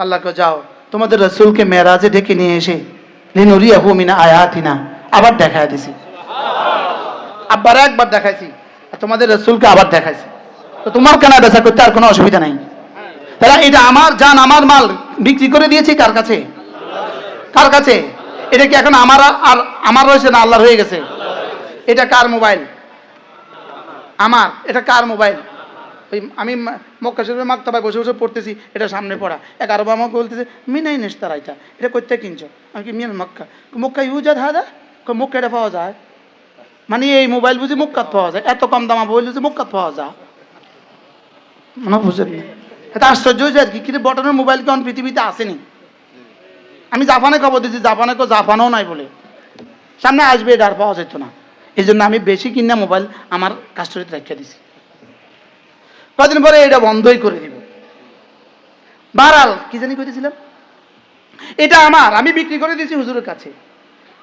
আল্লাহকে যাও তোমাদের রাসূলকে মেরাজে ডেকে নিয়ে এসে লিনুরিয়াহু মিন আয়াতিনা আবার দেখায় দিছি। আব্বার একবার দেখাইছি, আর তোমাদের রাসূলকে আবার দেখাইছি। তো তোমার কেনা বেচা করতে আর কোনো অসুবিধা নাই। তাহলে এটা আমার জান আমার মাল বিক্রি করে দিয়েছি কার কাছে? কার কাছে? এটা কি এখন আমার আর আমার রয়েছে না আল্লাহর হয়ে গেছে? এটা কার মোবাইল? আমার। এটা কার মোবাইল? ওই আমি মক্কা শরীফের মাকতাবায় বসে বসে পড়তেছি, এটা সামনে পড়া। এক আরব আমাকে বলতেছে মিনাই নেস্তার আইটা, এটা করতে কিনছো? আমি কি মিয়ান মক্কা? মক্কা ইউজাদ হাদা, মক্কা এটা পাওয়া যায় মানে এই মোবাইল বুঝি মক্কাত পাওয়া যায়? এত কম দামা মোবাইল বুঝি মক্কাত পাওয়া যায়? মনে বুঝেন না? এটা আশ্চর্য হয়ে যায় আর কি, কিন্তু বটনের মোবাইল কেমন পৃথিবীতে আসেনি। আমি জাপানে খবর দিচ্ছি, জাপানে কেউ জাপানও নাই বলে, সামনে আসবে, এটা আর পাওয়া যেত না। এই জন্য আমি বেশি কিনা মোবাইল আমার কাস্টডিতে রেখে দিছি, কদিন পরে এটা বন্ধই করে দিব। বারাল কি জানি করেছিলাম, এটা আমার, আমি বিক্রি করে দিয়েছি হুজুরের কাছে।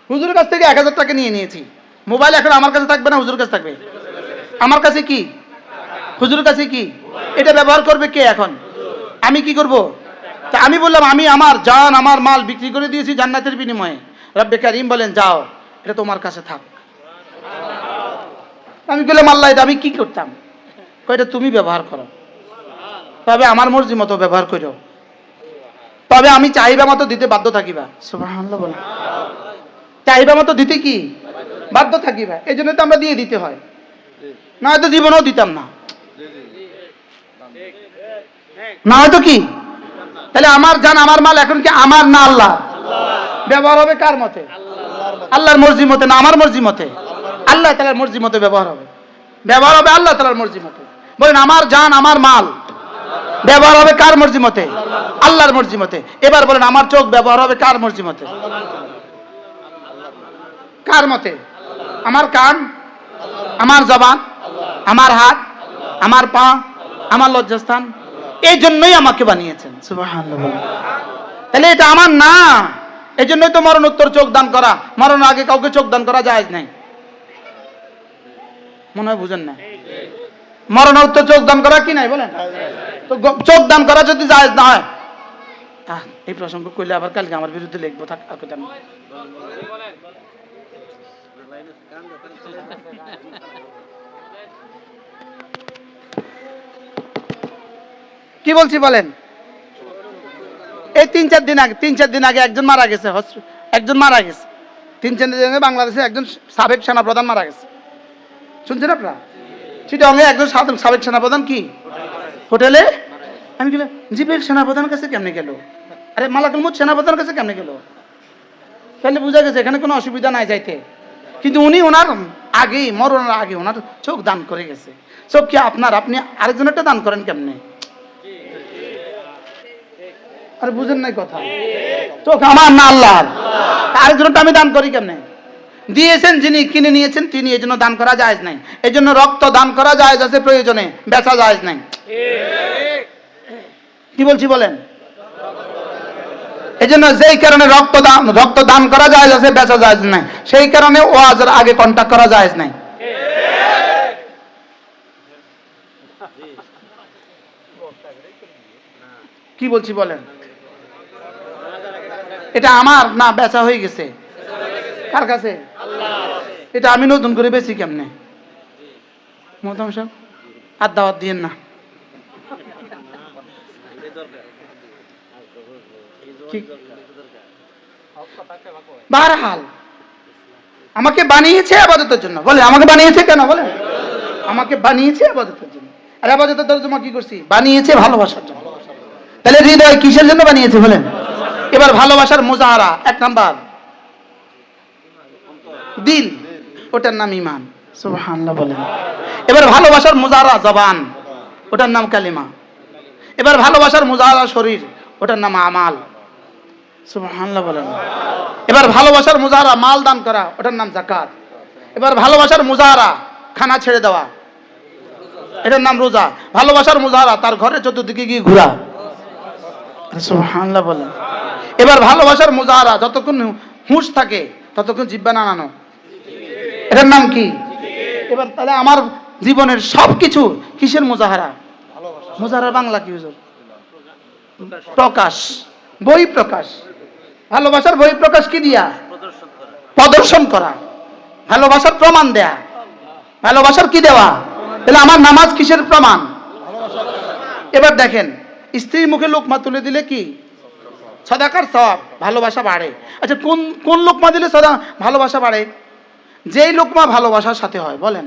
হুজুরের কাছ থেকে 1000 টাকা নিয়ে নিয়েছি। মোবাইল এখন আমার কাছে থাকবে না হুজুরের কাছে থাকবে? আমার কাছে কি, হুজুরের কাছে কি? এটা ব্যবহার করবে কে এখন? আমি কি করব? তা আমি বললাম আমি আমার জান আমার মাল বিক্রি করে দিয়েছি জান্নাতের বিনিময়ে। রব্বে কারীম বলেন যাও এটা তোমার কাছে থাক। আমি বললাম আল্লাহ এটা আমি কি করতাম? এটা তুমি ব্যবহার করো, তবে আমার মর্জি মতো ব্যবহার করো, তবে আমি চাহিদা মতো দিতে বাধ্য থাকিবা। সুবহানাল্লাহ বলেন। চাহিদা মতো দিতে কি বাধ্য থাকিবা, এই জন্য তো আমরা দিয়ে দিতে হয়, না হয়তো জীবনেও দিতাম না, না হয়তো কি। তাহলে আমার জান আমার মাল এখন কি আমার না আল্লাহ? ব্যবহার হবে কার মতে? আল্লাহর মর্জি মতে না আমার মর্জি মতে? আল্লাহ তাআলার মর্জি মতে ব্যবহার হবে, ব্যবহার হবে আল্লাহ তাআলার মর্জি মতে। বলেন আমার জান আমার মাল ব্যবহার হবে কার মর্জি মতে? আল্লাহর মর্জি মতে। এবার বলেন আমার চোখ ব্যবহার হবে কার মর্জি মতে? কার মতে? আমার কান, আমার জবান, আমার হাত, আমার পা, আমার লজ্জাস্থান, এই জন্যই আমাকে বানিয়েছেন। সুবহানাল্লাহ। তাহলে এটা আমার না, এই জন্যই তো মরণোত্তর চোখ দান করা। মরণ আগে কাউকে চোখ দান করা জায়েজ নাই, মনে হয় বুঝেন না। মরণোত্তর চোখ দান করা কি নাই বলেন? তো চোখ দান করা যদি জায়েজ না হয়, এই প্রসঙ্গ কইলে আবার কালকে আমার বিরুদ্ধে লিখবো, থাক আর কথা না। কি বলছি বলেন? এই 3-4 দিন আগে একজন মারা গেছে, একজন মারা গেছে 3-4 দিন আগে বাংলাদেশে একজন সাবেক সেনাপ্রধান মারা গেছে, শুনছেন আপনারা? চিটাগাংয়ে একজন সাবেক সেনাপ্রধান কি হোটেলে, আমি গেলাম জিবের সেনাপ্রধানের কাছে কেমনে গেল? আরে মালাকুল মউত সেনাপ্রধানের কাছে কেমনে গেল? তাহলে বোঝা গেছে এখানে কোনো অসুবিধা নাই যাইতে। কিন্তু উনি ওনার আগেই, মরণের আগে ওনার চোখ দান করে গেছে। চোখ কি আপনার? আপনি আরেকজনেরটা দান করেন কেমনে? আরে বুঝেন নাই কথা? চোখ আমার না আল্লাহর, আরেকজনটা আমি দান করি কেমনে? দিয়েছেন যিনি, কিনে নিয়েছেন তিনি, এই জন্য দান করা জায়েজ নাই। এই জন্য রক্ত দান করা জায়েজ আছে প্রয়োজনে, বেচা জায়েজ নাই। কি বলছি বলেন? এই জন্য যেই কারণে রক্ত দান করা জায়েজ আছে, বেচা জায়েজ নাই, সেই কারণে ওয়াজের আগে কন্টাক্ট করা জায়েজ নাই। কি বলছি বলেন? এটা আমার না, বেচা হয়ে গেছে কার কাছে? এটা আমি নতুন করে বেশি কেমনে? মোহতারাম সাহেব আর দাওয়াত দিয়েন না। বারহাল আমাকে বানিয়েছে ইবাদতের জন্য। বলে আমাকে বানিয়েছে কেন? বলে আমাকে বানিয়েছে ইবাদতের জন্য। আর ইবাদতের তরজমা কি করছি? বানিয়েছে ভালোবাসার জন্য। তাহলে হৃদয় কিসের জন্য বানিয়েছে বলেন? এবার ভালোবাসার মুজাহারা 1 নাম্বার দিল, ওটার নাম ঈমান। সুবহানাল্লাহ বলেন। এবার ভালোবাসার মুজাহারা জবান, ওটার নাম কালিমা। এবার ভালোবাসার মুজাহারা শরীর, ওটার নাম আমাল। সুবহানাল্লাহ বলেন। এবার ভালোবাসার মুজাহারা মাল দান করা, ওটার নাম যাকাত। এবার ভালোবাসার মুজাহারা খানা ছেড়ে দেওয়া, এটার নাম রোজা। ভালোবাসার মুজাহারা তার ঘরের চতুর্দিকে গিয়ে ঘোরা। সুবহানাল্লাহ বলেন। এবার ভালোবাসার মুজাহারা যতক্ষণ হুঁশ থাকে ততক্ষণ জিহ্বা নাড়ানো, এটার নাম কি? এবার তাহলে আমার জীবনের সবকিছু কিসের মুজাহারা? মুজাহারা বাংলা কি হুজুর? প্রকাশ, বই প্রকাশ। ভালোবাসার বই প্রকাশ কি দিয়া? প্রদর্শন করা। ভালোবাসার প্রমাণ দেয়া। ভালোবাসার কি দেওয়া? তাহলে আমার নামাজ কিসের প্রমাণ? এবার দেখেন, স্ত্রীর মুখে লোকমা তুলে দিলে কি সাদাকার সওয়াব, ভালোবাসা বাড়ে। আচ্ছা কোন লোকমা দিলে ভালোবাসা বাড়ে? যেই লোকমা ভালোবাসার সাথে হয়। বলেন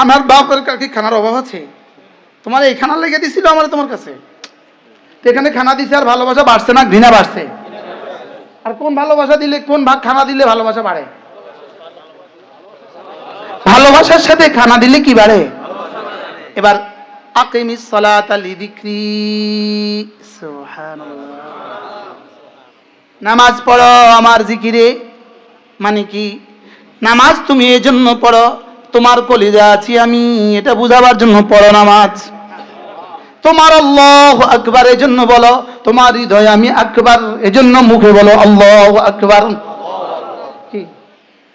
আমার বাপের কাছে খানার অভাব আছে? তোমার এই খানা লেগে দিছিল আমার তোমার কাছে, এখানে খানা দিছে আর ভালোবাসা বাড়ছে না ঘৃণা বাড়ছে? আর কোন ভালোবাসা দিলে, কোন ভাগ খানা দিলে ভালোবাসা বাড়ে? ভালোবাসার সাথে খানা দিলে কি বাড়ে? এবার আকিমিস সালাতা লিযিকরি। সুবহানাল্লাহ। নামাজ পড়ো আমার জিকিরে। মানে কি? নামাজ তুমি এই জন্য পড়ো, তোমার কলিজা আছি আমি, এটা বুঝাবার জন্য পড়ো নামাজ। তোমার আল্লাহু আকবার এই জন্য বলো, তোমার হৃদয়ে আমি আকবার এই জন্য মুখে বলো আল্লাহু আকবার। কি?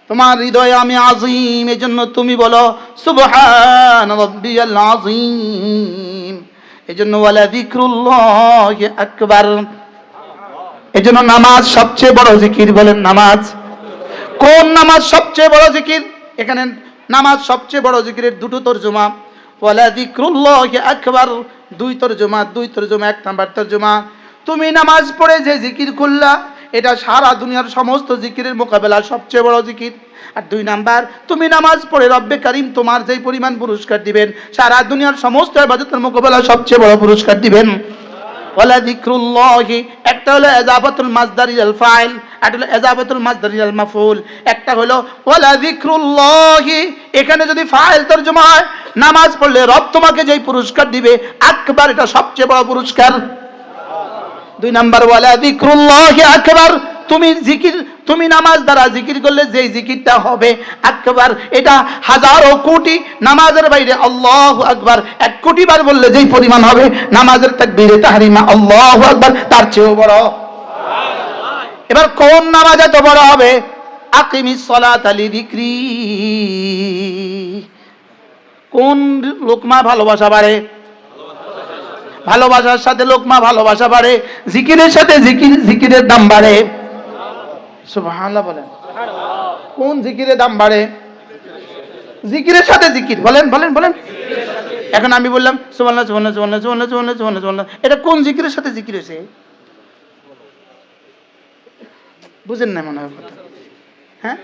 তোমার হৃদয়ে আমি আজিম এই জন্য তুমি বলো সুবহান রাব্বিয়াল আযীম। এই জন্য ওয়ালা যিকরুল্লাহি আকবার। এই জন্য নামাজ সবচেয়ে বড় জিকির। বলেন নামাজ কোন নামাজ সবচেয়ে বড় জিকির? এখানে নামাজ সবচেয়ে বড় জিকিরের দুটো তরজমা। ওয়ালা যিকরুল্লাহি আকবার, দুই তরজমা। 1 নাম্বার তরজমা, তুমি নামাজ পড়ে যে জিকির করলা এটা সারা দুনিয়ার সমস্ত জিকিরের মোকাবেলা সবচেয়ে বড় জিকির। আর 2 নাম্বার, তুমি নামাজ পড়ে রব্বে কারীম তোমার যেই পরিমাণ পুরস্কার দিবেন সারা দুনিয়ার সমস্ত ইবাদতের মোকাবেলা সবচেয়ে বড় পুরস্কার দিবেন। ওয়ালা যিকরুল্লাহি, একটা হলো ইজাবাতুল মাসদার ইলাল ফাইল, একটা হলো ইজাবাতুল মাসদার ইলাল মাফউল। একটা হলো ওয়ালা যিকরুল্লাহি, এখানে যদি ফাইল তরজমা হয় নামাজ পড়লে রব তোমাকে যেই পুরস্কার দিবে আকবার, এটা সবচেয়ে বড় পুরস্কার। 2 নাম্বার ওয়ালা যিকরুল্লাহি আকবার, তুমি নামাজ দ্বারা জিকির করলে যে জিকিরটা হবে আকবার, এটা হাজারো কোটি নামাজের বাইরে আল্লাহু আকবার 1 কোটি বার বললে যেই পরিমাণ হবে নামাজের তাকবীরে তাহরিমা আল্লাহু আকবার তার চেয়েও বড়। এবার কোন নামাজ এত বড় হবে? আকিমিস সালাতা লিযিকরি। কোন লোকমা ভালোবাসা বাড়ে? ভালোবাসার সাথে লোকমা ভালোবাসা বাড়ে, জিকিরের সাথে জিকিরের দাম বাড়ে। সুবহানাল্লাহ বলেন। কোন জিকিরের দাম বাড়ে? জিকিরের সাথে জিকির। বলেন বলেন বলেন। এখন আমি বললাম সুবহানাল্লাহ সুবহানাল্লাহ সুবহানাল্লাহ সুবহানাল্লাহ সুবহানাল্লাহ সুবহানাল্লাহ সুবহানাল্লাহ, এটা কোন জিকিরের সাথে জিকির হয়েছে? বুঝেন না মনে হয় কথা? হ্যাঁ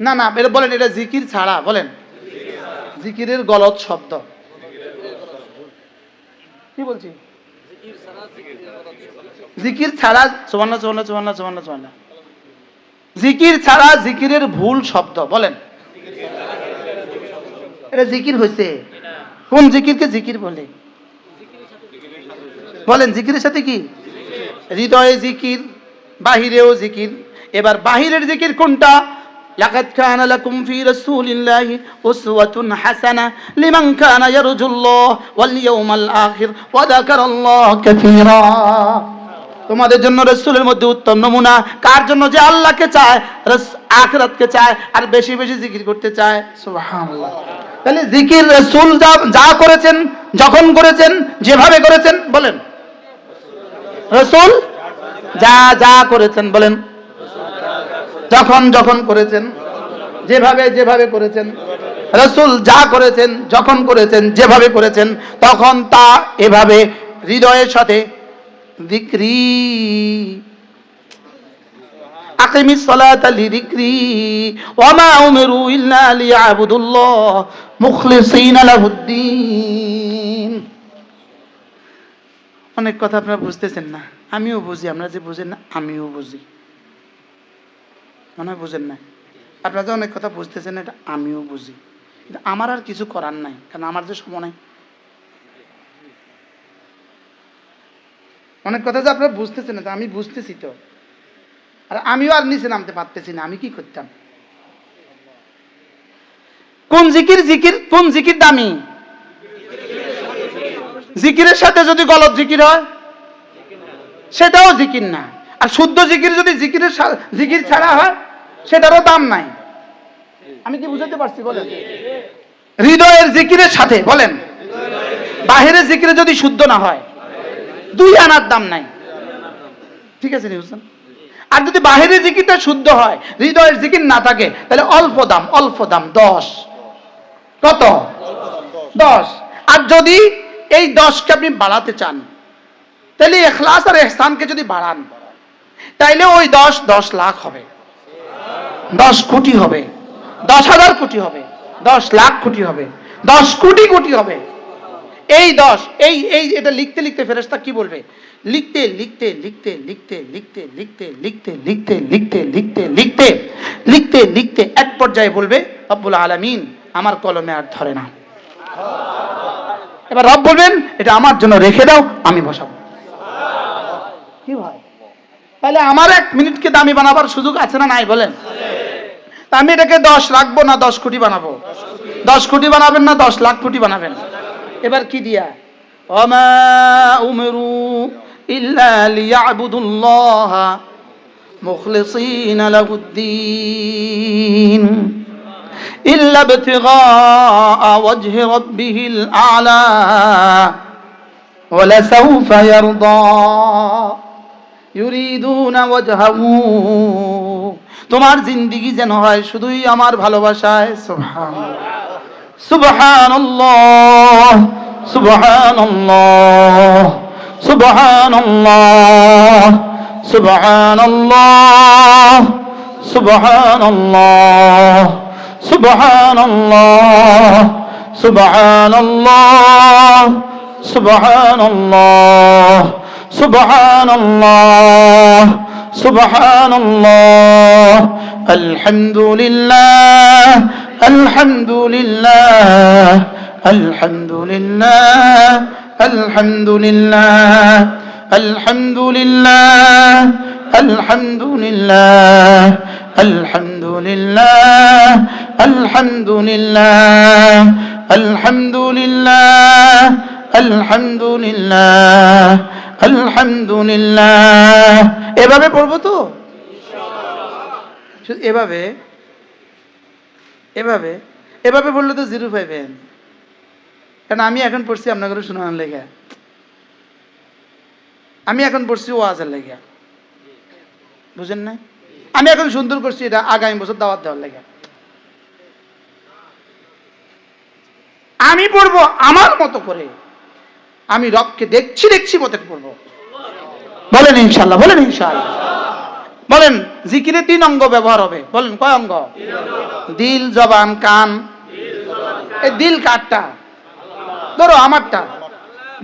না না, এটা বলেন এটা জিকির ছাড়া। বলেন জিকিরের গলত শব্দ কি বলছি? জিকির ছাড়া সুবহানাল্লাহ সুবহানাল্লাহ সুবহানাল্লাহ সুবহানাল্লাহ সুবহানাল্লাহ, জিকির ছাড়া জিকিরের ভুল শব্দ। বলেন এটা জিকির হয়েছে? কোন জিকিরকে জিকির বলে? বলেন জিকিরের সাথে কি? হৃদয়ে জিকির, বাহিরেও জিকির। এবার বাহিরের জিকির কোনটা? লাকাদ কানা লাকুম ফি রাসূলিল্লাহি উসওয়াতুন হাসানা লিমান কানা ইয়ারজুল্লাহ ওয়াল ইয়াউমাল আখির ওয়া যাকারাল্লাহ কাসীরা। তোমাদের জন্য রাসূলের মধ্যে উত্তম নমুনা কার জন্য? যে আল্লাহকে চায়, আখিরাতকে চায়, আর বেশি বেশি জিকির করতে চায়। সুবহানাল্লাহ। তাহলে জিকির রাসূল যা করেছেন, যখন করেছেন, যেভাবে করেছেন, বলেন রাসূল যা করেছেন, বলেন যখন যখন করেছেন, যেভাবে করেছেন, রাসূল যা করেছেন, যখন করেছেন, যেভাবে করেছেন, তখন তা এভাবে হৃদয়ের সাথে যিকরি। আকিমিস সালাতা লিযিকরি ওয়া মা উমিরু ইল্লা লিয়াবুদুল্লাহ মুখলিসিনা লাহুদ্দিন। অনেক কথা আপনারা বুঝতেছেন না, আমিও বুঝি। আপনারা যে বুঝেন না আমিও বুঝি, মনে হয় বুঝেন না। আপনারা যে অনেক কথা বুঝতেছেন এটা আমিও বুঝি, কিন্তু আমার আর কিছু করার নাই, কারণ আমার যে সময় নাই। অনেক কথা যে আপনারা বুঝতেছেন না, আমি বুঝতেছি তো, আর আমিও আর নিচে নামতে পারতেছি না। আমি কি করতাম? কোন জিকির দামি? জিকিরের সাথে যদি গলত জিকির হয় সেটাও জিকির না, আর শুদ্ধ জিকির যদি জিকির ছাড়া হয় সেটারও দাম নাই। আমি কি বুঝাতে পারছি? বলেন হৃদয়ের জিকিরের সাথে, বলেন বাহিরের জিকিরে যদি শুদ্ধ না হয় 2 আনার দাম নাই। ঠিক আছে নি হুসেন? আর যদি বাহিরের জিকিরটা শুদ্ধ হয়, হৃদয়ের জিকির না থাকে, তাহলে অল্প দাম 10। কত? 10। আর যদি এই 10কে আপনি বাড়াতে চান, তাহলে ইখলাস আর ইহসানকে যদি বাড়ান, তাইলে ওই 10 লাখ হবে, 10 কোটি হবে, 10,000 কোটি হবে, 10 লাখ কোটি হবে, 10 কোটি কোটি হবে। এই 10 এটা লিখতে লিখতে ফেরেশতা কি বলবে? লিখতে লিখতে লিখতে লিখতে লিখতে লিখতে লিখতে লিখতে লিখতে লিখতে লিখতে লিখতে লিখতে এক পর্যায়ে বলবে রব্বুল আলামিন আমার কলমে আর ধরে না। এবার রব বলবেন এটা আমার জন্য রেখে দাও, আমি বসাবো। কি ভাই? তাহলে আমার 1 মিনিটকে দামি বানাবার সুযোগ আছে না নাই? বলেন আমি এটাকে 10 রাখবো না 10 কোটি বানাবো? 10 কোটি বানাবেন না 10 লাখ কোটি বানাবেন? এবার কি দিয়া? ওয়ামা উমিরু ইল্লা লিয়াবুদুল্লাহ মুখলিসিনা লাহুদ্দিন ইল্লা ইবতিগা ওয়াজহি রাব্বিহিল আ'লা ওয়া লাসাউফা ইয়ারদা ইউরিদুনা ওয়াজহাহু। তোমার জিন্দেগি যেন হয় শুধুই আমার ভালোবাসায়। সুবহানাল্লাহ সুবহানাল্লাহ সুবহানাল্লাহ সুবহানাল্লাহ সুবহানাল্লাহ সুবহানাল্লাহ সুবহানাল্লাহ সুবহানাল্লাহ সুবহানাল্লাহ সুবহানাল্লাহ আলহামদুলিল্লাহ আলহামদুলিল্লাহ আলহামদুলিল্লাহ আলহামদুলিল্লাহ আলহামদুলিল্লাহ, আলহামদুলিল্লাহ, আলহামদুলিল্লাহ, আলহামদুলিল্লাহ, আলহামদুলিল্লাহ, আলহামদুলিল্লাহ, আলহামদুলিল্লাহ। এভাবে পড়বো তো, এভাবে এভাবে এভাবে বললে তো জিরো পাইবেন, কারণ আমি এখন পড়ছি আপনাদের শোনানোর লেগে, আমি এখন পড়ছি ওয়াজের লেগে, বুঝেন না? আমি এখন সুন্দর করছি এটা আগামী বছর দাওয়াত দেওয়ার লেগে। আমি পড়বো আমার মতো করে, আমি রবকে দেখছি মতো পড়বো। বলেন ইনশাল্লাহ, বলেন ইনশাল্লাহ। বলেন জিকিরে 3 অঙ্গ ব্যবহার হবে। বলেন কয় অঙ্গ? দিল, জবান, কান। এই দিল কাটটা, ধরো আমারটা,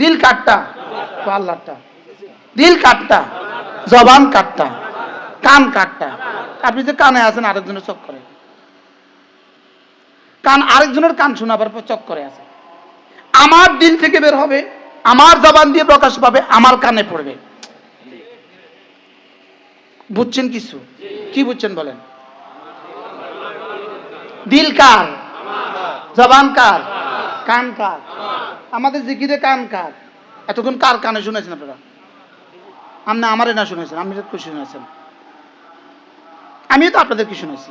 দিল কাটটা, আল্লাহটা, দিল কাটটা, জবান কাটটা, কান কাটটা। আপনি যে কানে আছেন আরেকজনের চোখ করে, কান আরেকজনের কান শোনাবার পর চোখ করে আছে। আমার দিল থেকে বের হবে, আমার জবান দিয়ে প্রকাশ পাবে, আমার কানে পড়বে। বুঝছেন কিছু? কি বুঝছেন বলেন? দিল কার? জবান কার? কান কার? আমাদের জিকিরে কান কার? এতক্ষণ কার কানে শুনেছেন আপনারা? আপনি আমারে না শুনেছেন, আপনি খুশি শুনেছেন, আমিও তো আপনাদেরকে শুনেছি।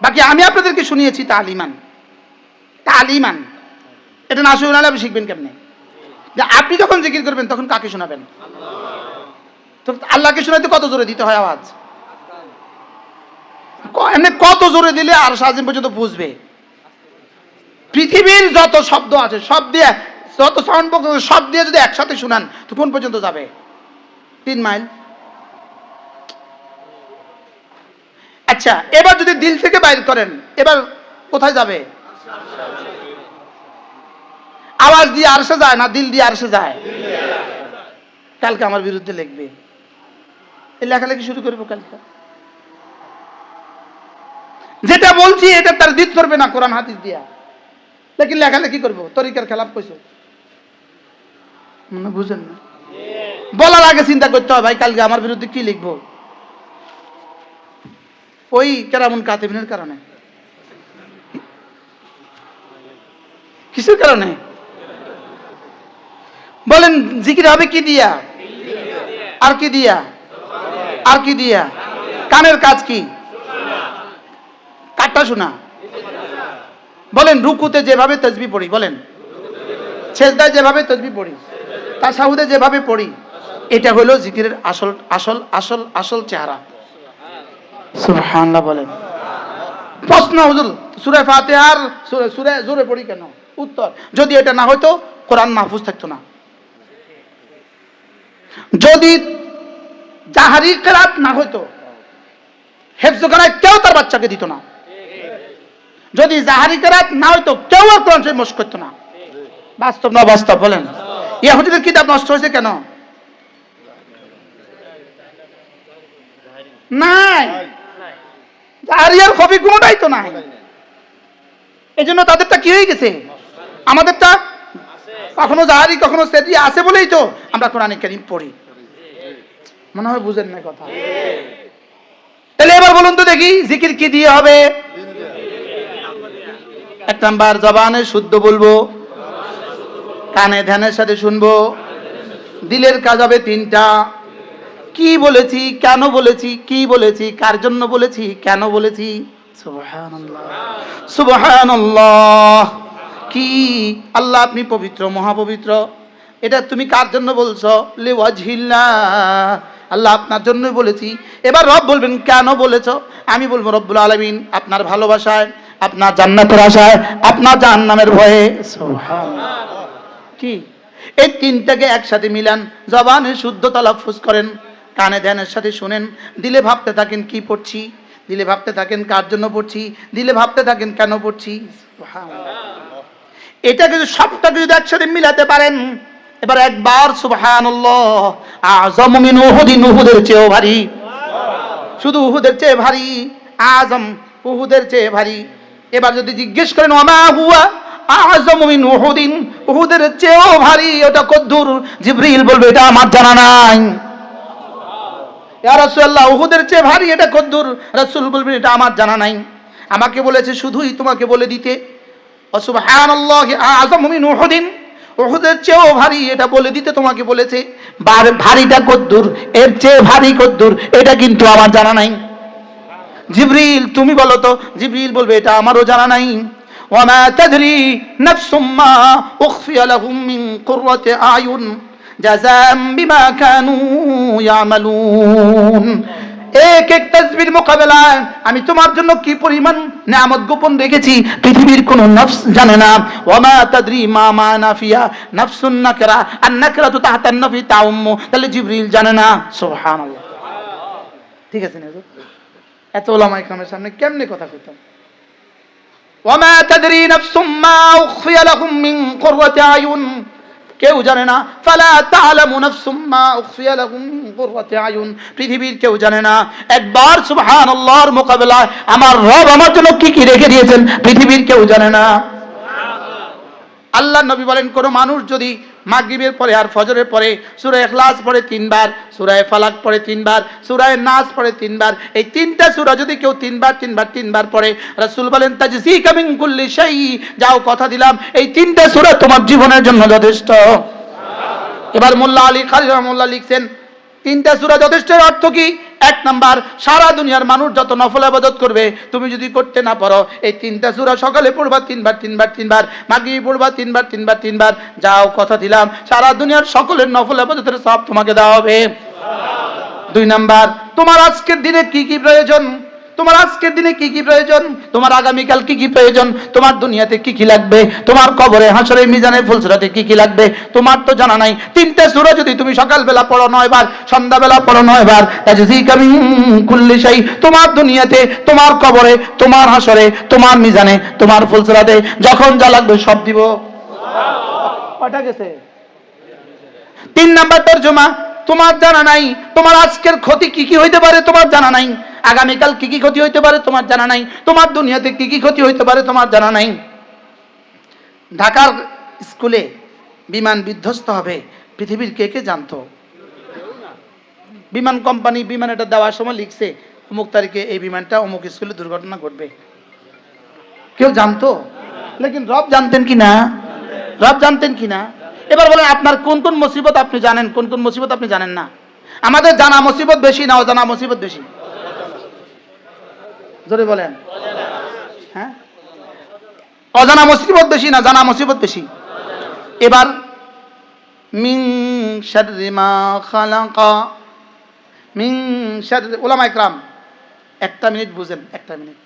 বাকি আমি আপনাদেরকে শুনিয়েছি তালিমান, তালিমান। এটা না শোনালে আপনি শিখবেন কেমনে? যে আপনি যখন জিকির করবেন তখন কাকে শোনাবেন? তো আল্লাহকে শোনাতে কত জোরে দিতে হয় আওয়াজ? এমনি কত জোরে দিলে আর সাজিম পর্যন্ত বুঝবে? পৃথিবীর যত শব্দ আছে সব দিয়ে, যত সাউন্ড বক্স আছে সব দিয়ে যদি একসাথে শুনান তো কোন পর্যন্ত যাবে? 3 মাইল। আচ্ছা, এবার যদি দিল থেকে বাইর করেন, এবার কোথায় যাবে? আওয়াজ দিয়ে আরশে যায় না দিল দিয়ে আরশে যায়? কালকে আমার বিরুদ্ধে লিখবে, এই লেখালেখি শুরু করবো কালকে। যেটা বলছি এটা তার দিত করবে না কোরআন হাদিস দিয়া, লেকিন লেখালেখি করবো, তরিকার খেলাফ কইছো। মনে বুঝেন না? বলার আগে চিন্তা করতে হয়, ভাই কালকে আমার বিরুদ্ধে কি লিখবো? ওই কেরামুন কাতিবিনের কারণে, কিসের কারণে? বলেন জিকির হবে কি দিয়া? আর কি দিয়া? আর কি দিয়া? কানের কাজ কি? কাটটা শোনা। বলেন রুকুতে যেভাবে তাসবিহ পড়ি, বলেন সেজদায় যেভাবে তাসবিহ পড়ি, তাশাহুদে যেভাবে পড়ি, এটা হলো জিকিরের আসল আসল আসল আসল চেহারা। সুবহানাল্লাহ বলেন। প্রশ্ন, হুজুর সূরা ফাতিহার সূরা জোরে পড়ি কেন? উত্তর, যদি এটা না হতো কোরআন মাহফুজ থাকতো না। যদি জাহারি কিরাত না হতো হেফজ করায় কেউ তার বাচ্চাকে দিত না। যদি জাহারি কিরাত না হতো কেউ আর কোরআন শরীফ মশক করতো না। বাস্তব না বাস্তব? বলেন ইহুদিদের কিতাব নষ্ট হয়েছে কেন? নাই, জাহারি আর খফি কোনটাই তো নাই। এই জন্য তাদেরটা কি হয়ে গেছে, আমাদেরটা কখনো জাহারি কখনো সেদি আছে বলেই তো আমরা কোরআন কারীম পড়ি। মনে হয় বুঝেন না কথা। তাহলে এবার বলুন তো দেখি জিকির কি দিয়ে হবে? 1 নাম্বার জবানে শুদ্ধ বলবো, কানে ধ্যানের সাথে শুনবো, দিলের কাজ হবে 3টা। কি বলেছি, কেন বলেছি, কি বলেছি, কার জন্য বলেছি, কেন বলেছি। সুবহানাল্লাহ, সুবহানাল্লাহ। কি আল্লাহ আপনি পবিত্র, মহাপবিত্র। এটা তুমি কার জন্য বলছো? লিওয়াজহিল্লাহ, আল্লাহ আপনার জন্যই বলেছি। এবার রব বলবেন কেন বলেছো? আমি বলবো রব্বুল আলামিন আপনার ভালোবাসায়, আপনার জান্নাতের আশায়, আপনার জাহান্নামের ভয়ে। সুবহানাল্লাহ। কি এই 3টাকে একসাথে মিলান, জবানে শুদ্ধ তালাফুজ করেন, কানে ধ্যানের সাথে শুনেন, দিলে ভাবতে থাকেন কি পড়ছি, দিলে ভাবতে থাকেন কার জন্য পড়ছি, দিলে ভাবতে থাকেন কেন পড়ছি। সুবহানাল্লাহ। এটাকে সবটাকে যদি একসাথে মিলাতে পারেন, এবার একবার সুবহানাল্লাহ, আযম মিন উহুদিন, উহুদের চেয়েও ভারী, শুধু উহুদের চেয়ে ভারী, আযম উহুদের চেয়ে ভারী। এবার যদি জিজ্ঞেস করেন ওমা হুয়া, আযমু মিন উহুদিন, উহুদের চেয়েও ভারী, ওটা কদ্দুর? জিবরিল বলবে এটা আমার জানা নাই। ইয়া রাসূলুল্লাহ, উহুদের চেয়ে ভারী এটা কদ্দুর? রাসূল বলবেন এটা আমার জানা নাই। আমাকে বলেছে শুধুই তোমাকে বলে দিতে, সুবহানাল্লাহি আযমু মিন উহুদিন, উহুদের চেয়েও ভারী এটা বলে দিতে তোমাকে বলেছে। ভারীটা কদ্দুর, এর চেয়ে ভারী কদ্দুর, এটা কিন্তু আমার জানা নাই। জিবরিল তুমি বলো তো। জিবরিল বলবে এটা আমারও জানা নাই। ওয়ামা তাদরি নাফসুম মা উখফিয়া লাহুম মিন কুররাতি আয়ুন জাযাম বিমা কানু ইয়ামালুন। এক এক তাসবির মোকাবেলায় আমি তোমার জন্য কি পরিমাণ নিয়ামত গোপন রেখেছি পৃথিবীর কোন নফস জানে না। ওয়ামা তাদরি মা নাফিয়া নাফসুন নাকরা, আন নাকরাতু তাহতা নাফি তাউম্মু, তাহলে জিবরিল জানে না। সুবহানাল্লাহ। ঠিক আছে না? এত ওলামা ইকরামের সামনে কেমনে কথা কইতাম? ওয়ামা তাদরি নাফসুম মা উখফিয়া লাহুম মিন কুররাতি আয়ুন, কেউ জানে না। ফালা তা'লামু নাফসুম মা উখফিয়া লাহুম মিন কুররাতি আয়ুন, পৃথিবীর কেউ জানে না। একবার সুবহানাল্লাহর মোকাবেলায় আমার রব আমার জন্য কি কি রেখে দিয়েছেন পৃথিবীর কেউ জানে না। আল্লাহ নবী বলেন, কোন মানুষ যদি মাগরিবের পরে আর ফজরের পরে সূরা ইখলাস পড়ে 3 বার, সূরা ফালাক পড়ে 3 বার, সূরা নাস পড়ে 3 বার, এই তিনটা সূরা যদি কেউ 3 বার পড়ে, রাসূল বলেন তাজসিকা মিন কুল্লি শাই, যাও কথা দিলাম এই তিনটা সূরা তোমার জীবনের জন্য যথেষ্ট। এবার মোল্লা আলী কারি রাহমাতুল্লাহ লিখছেন তিনটা সূরা যথেষ্টের অর্থ কি? 1 নাম্বার, সারা দুনিয়ার মানুষ যত নফল ইবাদত করবে তুমি যদি করতে না পারো, এই তিনটা সূরা সকালে পড়বা 3 বার, মাগরিবে পড়বা 3 বার, যাও কথা দিলাম সারা দুনিয়ার সকলের নফল ইবাদতের সওয়াব তোমাকে দেওয়া হবে। 2 নাম্বার, তোমার আজকের দিনে কি কি প্রয়োজন, তোমার আজকের দিনে কি কি প্রয়োজন, তোমার আগামীকাল কি কি প্রয়োজন, তোমার দুনিয়াতে কি কি লাগবে, তোমার কবরে হাসরে মিজানে ফুলসরাতে কি কি লাগবে তোমার তো জানা নাই। তিনটা সূরা যদি তুমি সকালবেলা পড়ো 9 বার, সন্ধ্যাবেলা পড়ো 9 বার, তাজসিকা মিন কুল্লি শাই, তোমার দুনিয়াতে, তোমার কবরে, তোমার হাসরে, তোমার মিজানে, তোমার ফুলসরাতে যখন যা লাগবে সব দিব। কয়টা গেছে? 3 নাম্বার তরজমা, তোমার জানা নাই তোমার আজকের ক্ষতি কি কি হইতে পারে তোমার জানা নাই, আগামীকাল কি কি ক্ষতি হইতে পারে তোমার জানা নাই, তোমার দুনিয়াতে কি কি ক্ষতি হইতে পারে তোমার জানা নাই। ঢাকার স্কুলে বিমান বিধ্বস্ত হবে, পৃথিবীর কে কে জানতো? বিমান কোম্পানি বিমান এটা দেওয়ার সময় লিখছে অমুক তারিখে এই বিমানটা অমুক স্কুলে দুর্ঘটনা ঘটবে, কেউ জানতো? লেকিন রব জানতেন কি না? রব জানতেন কি না? এবার বলেন আপনার কোন কোন মুসিবত আপনি জানেন, কোন কোন মুসিবত আপনি জানেন না? আমাদের জানা মুসিবত বেশি না অজানা মুসিবত বেশি? জোরে বলেন। হ্যাঁ, অজানা মুসিবত বেশি না জানা মুসিবত বেশি? এবার মিন শাররি মা খালাকা, মিন শাররি, উলামা ইকরাম 1 মিনিট বুঝেন, 1 মিনিট।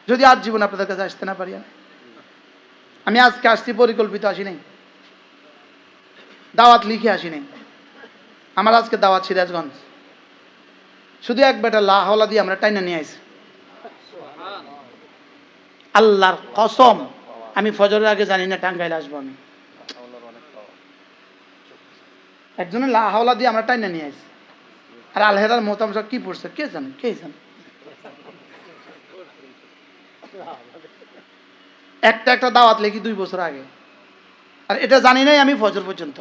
যদি আজ জীবন আপনাদের কাছে আসতে না পারি, আমি আজকে আসছি পরিকল্পিত আসি নাই, দাওয়াত লিখে আসি নাই। আমার আজকে দাওয়াত সিরাজগঞ্জ, শুধু এক বেটা লা হাওলা দিয়ে আমরা টাইনা নিয়ে আইছি। আল্লাহর কসম আমি ফজরের আগে জানি না টাঙ্গাইল আসবো। আমি একজনের লা হাওলা দিয়ে আমরা টাইনা নিয়ে আইছি, আর আলহেরার মোহতাম সাহেব কি পড়ছে কে জানে, কে জানে। একটা দাওয়াত লিখি 2 বছর আগে, আর এটা জানি নাই আমি ফজর পর্যন্ত।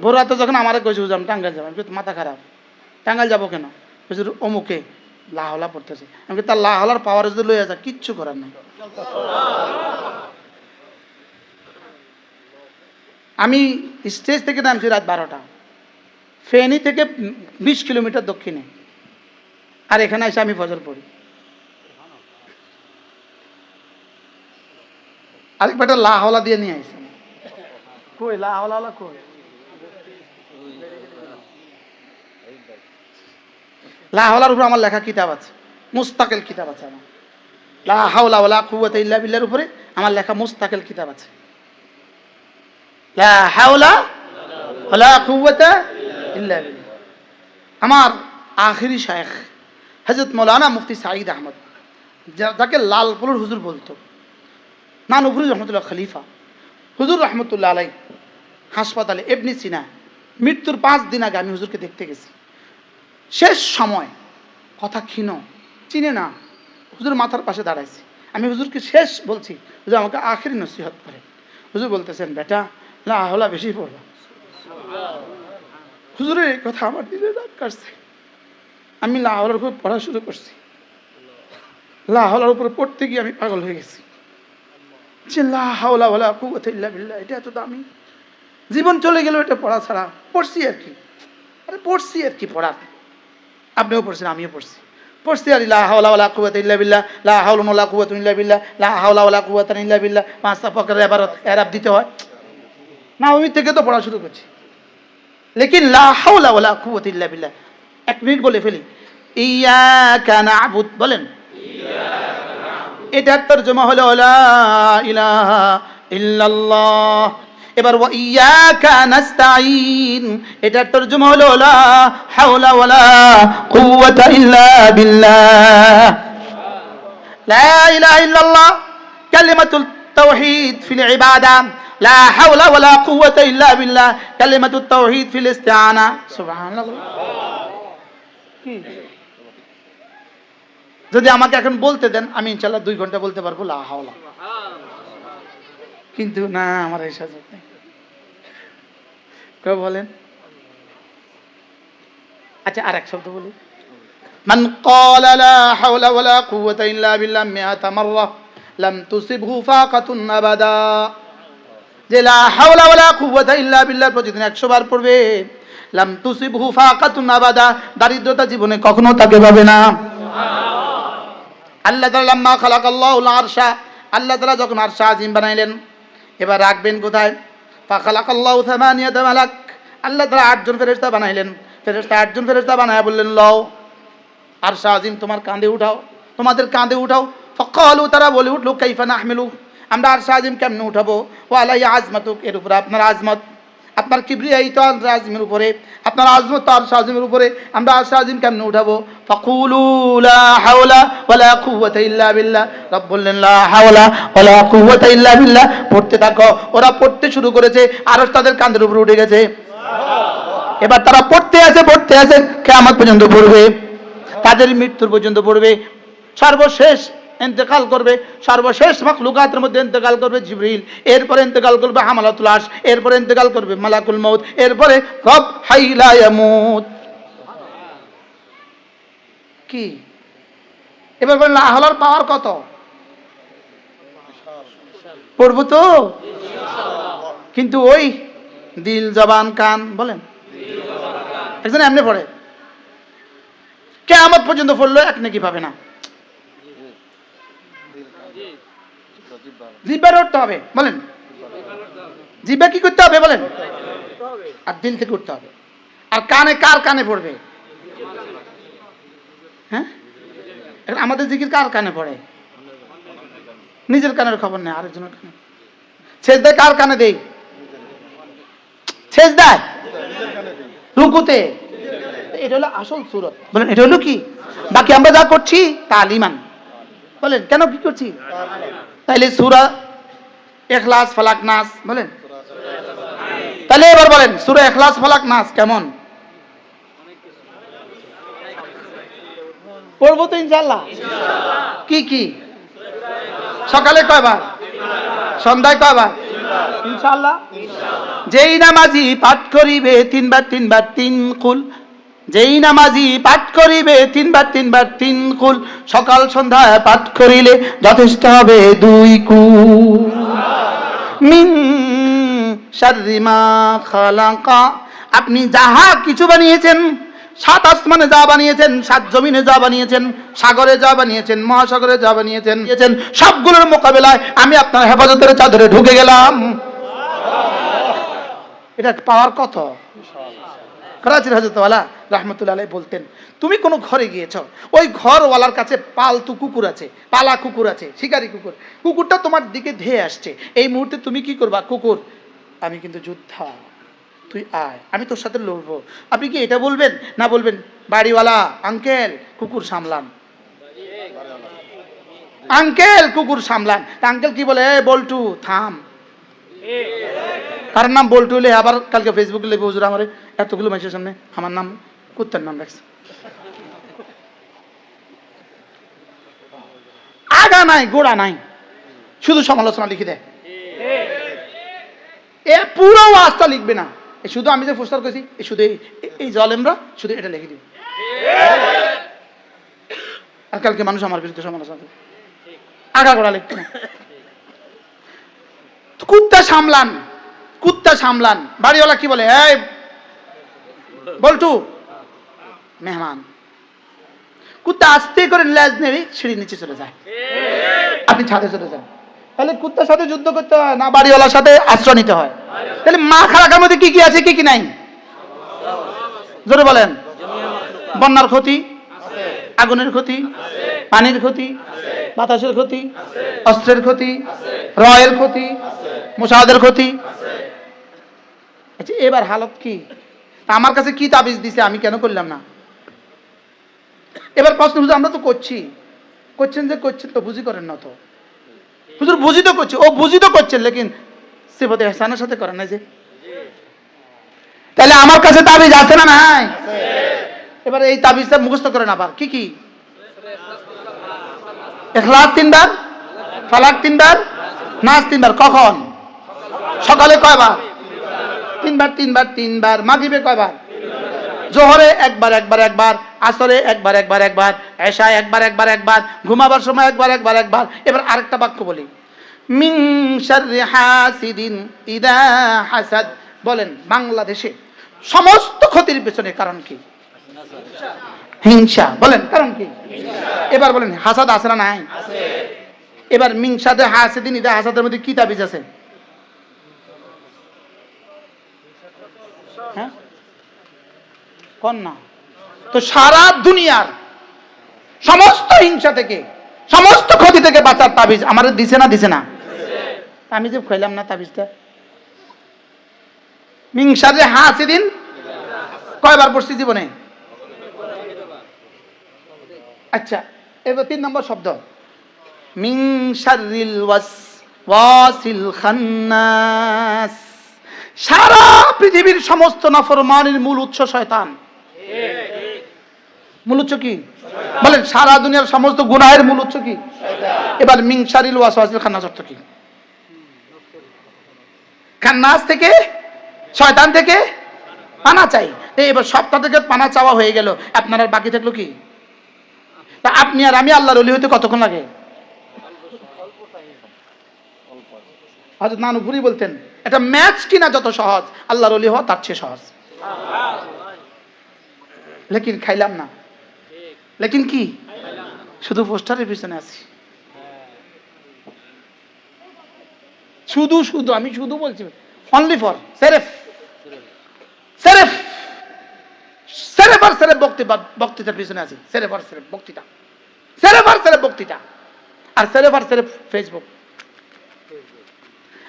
ভোর রাতে যখন আমার কইছে হুজুর আমি টাঙ্গাইল যাবো, আমি মাথা খারাপ, টাঙ্গাইল যাবো কেন? হুজুর অমুকে লাহলা পড়তেছে। আমি তার লাহলার পাওয়ার যদি লইয়া যা, কিচ্ছু করার নাই। আমি স্টেজ থেকে নামছি রাত 12টা, ফেনী থেকে 20 কিলোমিটার দক্ষিণে, আর এখানে এসে আমি ফজর পড়ি। আরেক বেটা লাহলা দিয়ে নিয়ে আসছে, কই লাহলা কই? লাহলার উপরে আমার লেখা কিতাব আছে, মুস্তাকিল কিতাব আছে আমার, লা হাওলা ওয়ালা কুওয়াতা ইল্লা বিল্লাহর উপরে আমার লেখা মুস্তাকিল কিতাব আছে। লা হাওলা ওয়ালা কুওয়াতা ইল্লা বিল্লাহ। আমার আখিরি শায়েখ হযরত মাওলানা মুফতি সাঈদ আহমদ, যাকে লালপুরের হুজুর বলতো, নানুপুরি রহমতুল্লাহ খলিফা হুজুর রহমতুল্লাহ আলাই হাসপাতালে ইবনে সিনা মৃত্যুর 5 দিন আগে আমি হুজুরকে দেখতে গেছি। শেষ সময়, কথা ক্ষীণ, চিনে না, হুজুর মাথার পাশে দাঁড়াইছি। আমি হুজুরকে শেষ বলছি, হুজুর আমাকে আখির নসিহত করে। হুজুর বলতেছেন, বেটা লা হাওলা বেশি পড়বা। হুজুরের এই কথা আমার দিলে রাগ কাটছে। আমি লা হাওলার উপর পড়া শুরু করছি। লা হাওলার উপরে পড়তে গিয়ে আমি পাগল হয়ে গেছি যে লা হাওলা ওয়ালা কুওয়াতা ইল্লা বিল্লাহ, এটা এত দামি। জীবন চলে গেল এটা পড়া ছাড়া। পড়ছি আর কি, আরে পড়ছি আর কি পড়া। আপনিও পড়ছেন, আমিও পড়ছি আর লা হাওলা ওয়ালা কুওয়াতা ইল্লা বিল্লাহ, লা হাওলা ওয়ালা কুওয়াতা ইল্লা বিল্লাহ, লা হাওলা ওয়ালা কুওয়াতা ইল্লা বিল্লাহ। পাঁচটা প্রকারের এরাব দিতে হয় না, আমি থেকে তো পড়া শুরু করছি। লেকিন লা হাওলা ওয়ালা কুওয়াতা ইল্লা বিল্লাহ 1 মিনিট বলে ফেলি। ইয়াকা না'বুদ বলেন, এটার তরজমা হলো লা ইলাহা ইল্লাল্লাহ। এবার ওয়া ইয়াকা নাস্তাঈন, এটার তরজমা হলো লা হাওলা ওয়ালা কুওয়াতা ইল্লা বিল্লাহ। লা ইলাহা ইল্লাল্লাহ কালিমাতুত তাওহীদ ফিল ইবাদা, লা হাওলা ওয়ালা কুওয়াতা ইল্লা বিল্লাহ কালিমাতুত তাওহীদ ফিল ইস্তিআনা। সুবহানাল্লাহ। যদি আমাকে এখন বলতে দেন আমি ইনশাআল্লাহ 2 ঘন্টা বলতে পারবো লা হাওলা, কিন্তু না, আমার এই সুযোগ নেই। কেউ বলেন? আচ্ছা আর এক শব্দ বলি, মান ক্বালা লা হাওলা ওয়ালা কুওয়াতা ইল্লা বিল্লাহ 100 মাররা লাম তুসিবহু ফাকাতুন আবাদা। যে লা হাওলা ওয়ালা কুওয়াতা ইল্লা বিল্লাহ প্রতিদিন 100 বার পড়বে, লাম তুসিবহু ফাকাতুন আবাদা, দারিদ্রতা জীবনে কখনো তাকে পাবে না। আল্লাহ তাআলা লাম্মা খালাকাল্লাহুল আরশা, আল্লাহ তাআলা যখন আরশ আজিম বানাইলেন, এবার রাখবেন কোথায়? ফাখালাকাল্লাহু সামানিয়াতা মালাক, আল্লাহ তাআলা 8 জন ফেরেশতা বানাইলেন। ফেরেশতা 8 জন ফেরেশতা বানায়া বললেন, লও আরশ আজিম তোমার কাঁধে উঠাও, তোমাদের কাঁধে উঠাও। ফাকালু, তারা বলে উঠলো, কাইফা নাহমিলু, আমরা আরশ আজিম কেমনে উঠাবো? ওয়া আলাইহি আজমাতুক, এর উপরে আপনার আজমত, আপনার কিবরিয়াই তো আরশ আজিমের উপরে, আপনার আজমত তো আরশ আজিমের উপরে, আমরা আরশ আজিম কেমনে উঠাবো? ফাকুলু লা হাওলা ওয়ালা কুওয়াতা ইল্লা বিল্লাহ, রব বললেন লা হাওলা ওয়ালা কুওয়াতা ইল্লা বিল্লাহ, পড়তে থাকো। ওরা পড়তে শুরু করেছে, আরশ তাদের কাঁধের উপরে উঠে গেছে। এবার তারা পড়তে আছে কিয়ামত পর্যন্ত পড়বে, তাদের মৃত্যুর পর্যন্ত পড়বে। সর্বশেষ ইন্তেকাল করবে, সর্বশেষ মাখলুকাতের মধ্যে ইন্তেকাল করবে জিবরিল, এরপরে ইন্তেকাল করবে হামালাতুল আরশ, এরপরে ইন্তেকাল করবে মালাকুল মউত, এরপরে রব হাই লা ইয়ামুত। কি এবার বলেন লা হাওলার পাওয়ার কত? পড়বো তো, কিন্তু ওই দিল জবান কান বলেন, একজন এমনি পড়ে কিয়ামত পর্যন্ত পড়লো এক নেকি পাবে না। জিহ্বার উঠতে হবে বলেন, জিহ্বা কি করতে হবে বলেন, আর দিল থেকে উঠতে হবে। আর কানে, কার কানে পড়বে? হ্যাঁ, আমাদের জিকির কার কানে পড়ে? নিজের কানের খবর নেই, আরেকজনের কানে। সেজদায় কার কানে দেই? সেজদায়, রুকুতে। এটা হলো আসল সূরত বলেন, এটা হলো কি? বাকি আমরা যা করছি তালিমান বলেন, কেন কি করছি? তাইলে সূরা ইখলাস ফালাক নাস বলেন, তাহলে এবার বলেন সূরা ইখলাস ফালাক নাস কেমন পড়বো তো ইনশাআল্লাহ। কি কি? সকালে কয়বার, সন্ধ্যায় কয়বার? ইনশাআল্লাহ। যেই নামাজি পাঠ করিবে 3 বার 3 বার 3 কুল, যেই নামাজি পাঠ করিবে 3 বার 3 বার 3 কুল, সকাল সন্ধ্যায় পাঠ করিলে যথেষ্ট হবে 2 কুল। মিন শাররি মা খালাকা, আপনি যাহা কিছু বানিয়েছেন, 7 আসমানে যা বানিয়েছেন, 7 জমিনে যা বানিয়েছেন, সাগরে যা বানিয়েছেন, মহাসাগরে যা বানিয়েছেন, সবগুলোর মোকাবেলায় আমি আপনার হেফাজতের চাদরে ঢুকে গেলাম। এটা পাওয়ার কত? করাচির হযরত ওয়ালা রাহমাতুল্লাহ আলাইহি বলতেন, তুমি কোনো ঘরে গিয়েছ, ওই ঘরওয়ালার কাছে পালতু কুকুর আছে, পালা কুকুর আছে, শিকারি কুকুর, কুকুরটা তোমার দিকে ধেয়ে আসছে। এই মুহূর্তে তুমি কি করবা? কুকুর, আমি কিন্তু যোদ্ধা, তুই আয়, আমি তোর সাথে লড়বো। আপনি কি এটা বলবেন? না বলবেন বাড়িওয়ালা আঙ্কেল কুকুর সামলান, আঙ্কেল কুকুর সামলান। আঙ্কেল কি বলে, বল্টু থাম, কার নাম বল্টু হলে আবার কালকে ফেসবুকে লেগে হুজুর আমার এতগুলো মানুষের সামনে আমার নাম কুত্তার নাম রাখছে। 8 আগা নাই গোড়া নাই, শুধু সমালোচনা লিখে দেয়। এ পুরো ওয়াজটা লিখবে না, শুধু আমি যে পোস্টার করেছি শুধু এই জলেমরা শুধু এটা লিখে দিবে, আর কালকে মানুষ আমার বিরুদ্ধে সমালোচনা করবে, আগা গোড়া লিখবে না। কুত্তা সামলান, কুত্তা সামলান। বাড়িওয়ালা কি বলে, এই বল্টু মেহমান, কুত্তা আস্তে করে লেজ নেড়ে সিঁড়ি নিচে চলে যায়, আপনি ছাদে চলে যান। তাহলে কুত্তার সাথে যুদ্ধ করতে হয় না বাড়িওয়ালার সাথে আশ্রয় নিতে হয়? তাহলে মা খারাপের মধ্যে কি কি আছে কি কি নাই জোরে বলেন। বন্যার ক্ষতি, আগুনের ক্ষতি, পানির ক্ষতি, বাতাসের ক্ষতি, অস্ত্রের ক্ষতি, রয়ের ক্ষতি, মুসাহাদের ক্ষতি। আচ্ছা এবার হালত কি? আমার কাছে কি তাবিজ দিছে, আমি কেন করলাম না? এবার প্রশ্ন, হুজুর আমরা তো করছি, করছেন যে করছেন তো বুঝি করেন না তো? হুজুর বুঝি তো করছি, ও বুঝি তো করছেন, লেকিন সিফাতে ইহসানের সাথে করেন না যে। তাহলে আমার কাছে তাবিজ আছে না নাই? এবার এই তাবিজটা মুখস্থ করেন। আবার কি কি? ইখলাস 3 বার, ফালাক 3 বার, নাস 3 বার। কখন? সকালে কয়বার? 3 বার 3 বার 3 বার। মাগরিবে কয়বার? জোহরে একবার একবার একবার, আসরে একবার একবার একবার, এশায় একবার একবার একবার, ঘুমাবার সময় একবার একবার একবার। এবার আরেকটা বাক্য বলি, মিন শাররি হাসিদিন ইদা হাসাদ। বলেন বাংলাদেশে সমস্ত ক্ষতির পেছনে কারণ কি? হিংসা। বলেন কারণ কি? এবার বলেন হাসাদ আছে না নাই? এবার মিন শাররি হাসিদিন ইদা হাসাদের মধ্যে কি তাবিজ আছে? হ্যাঁ কোন না তো? সারা দুনিয়ার সমস্ত হিংসা থেকে, সমস্ত ক্ষতি থেকে বাঁচার তাবিজ আমাদের দিছে না দিছে না? আমি যে খাইলাম না তাবিজটা। মিন শাররি হাসিদিন কয়বার পড়ছি জীবনে? আচ্ছা এবার 3 নম্বর শব্দ, মিন শাররিল ওয়াসওয়াসিল খান্নাস। সারা পৃথিবীর সমস্ত নাফরমানির মূল উৎস শয়তান। মূল উৎস কি? বলেন সারা দুনিয়ার সমস্ত গুনাহের মূল উৎস কি? এবার মিন শাররিল ওয়াসওয়াসিল খান্নাস অর্থ কি? খান্নাস থেকে, শয়তান থেকে পানা চাই। এবার সপ্তাহ থেকে পানা চাওয়া হয়ে গেল, আপনার আর বাকি থাকলো কি? তা আপনি আর আমি আল্লাহর ওলি হইতে কতক্ষণ লাগে? হযরত নানুপুরি বলতেন, এটা ম্যাচ কিনা যত সহজ, আল্লাহর ওলি হওয়া তার চেয়ে সহজ। লেকিন খাইলাম না। লেকিন কি? শুধু পোস্টারের পিছনে আছি। শুধু শুধু আমি শুধু বলছি, অনলি ফর সেরেফ সেরেফ সেরেফ আর সেরেফ বক্তৃতার পিছনে আছি। সেরেফ আর সেরেফ বক্তৃতা, সেরেফ আর সেরেফ বক্তৃতা, আর সেরেফ আর সেরেফ ফেসবুক।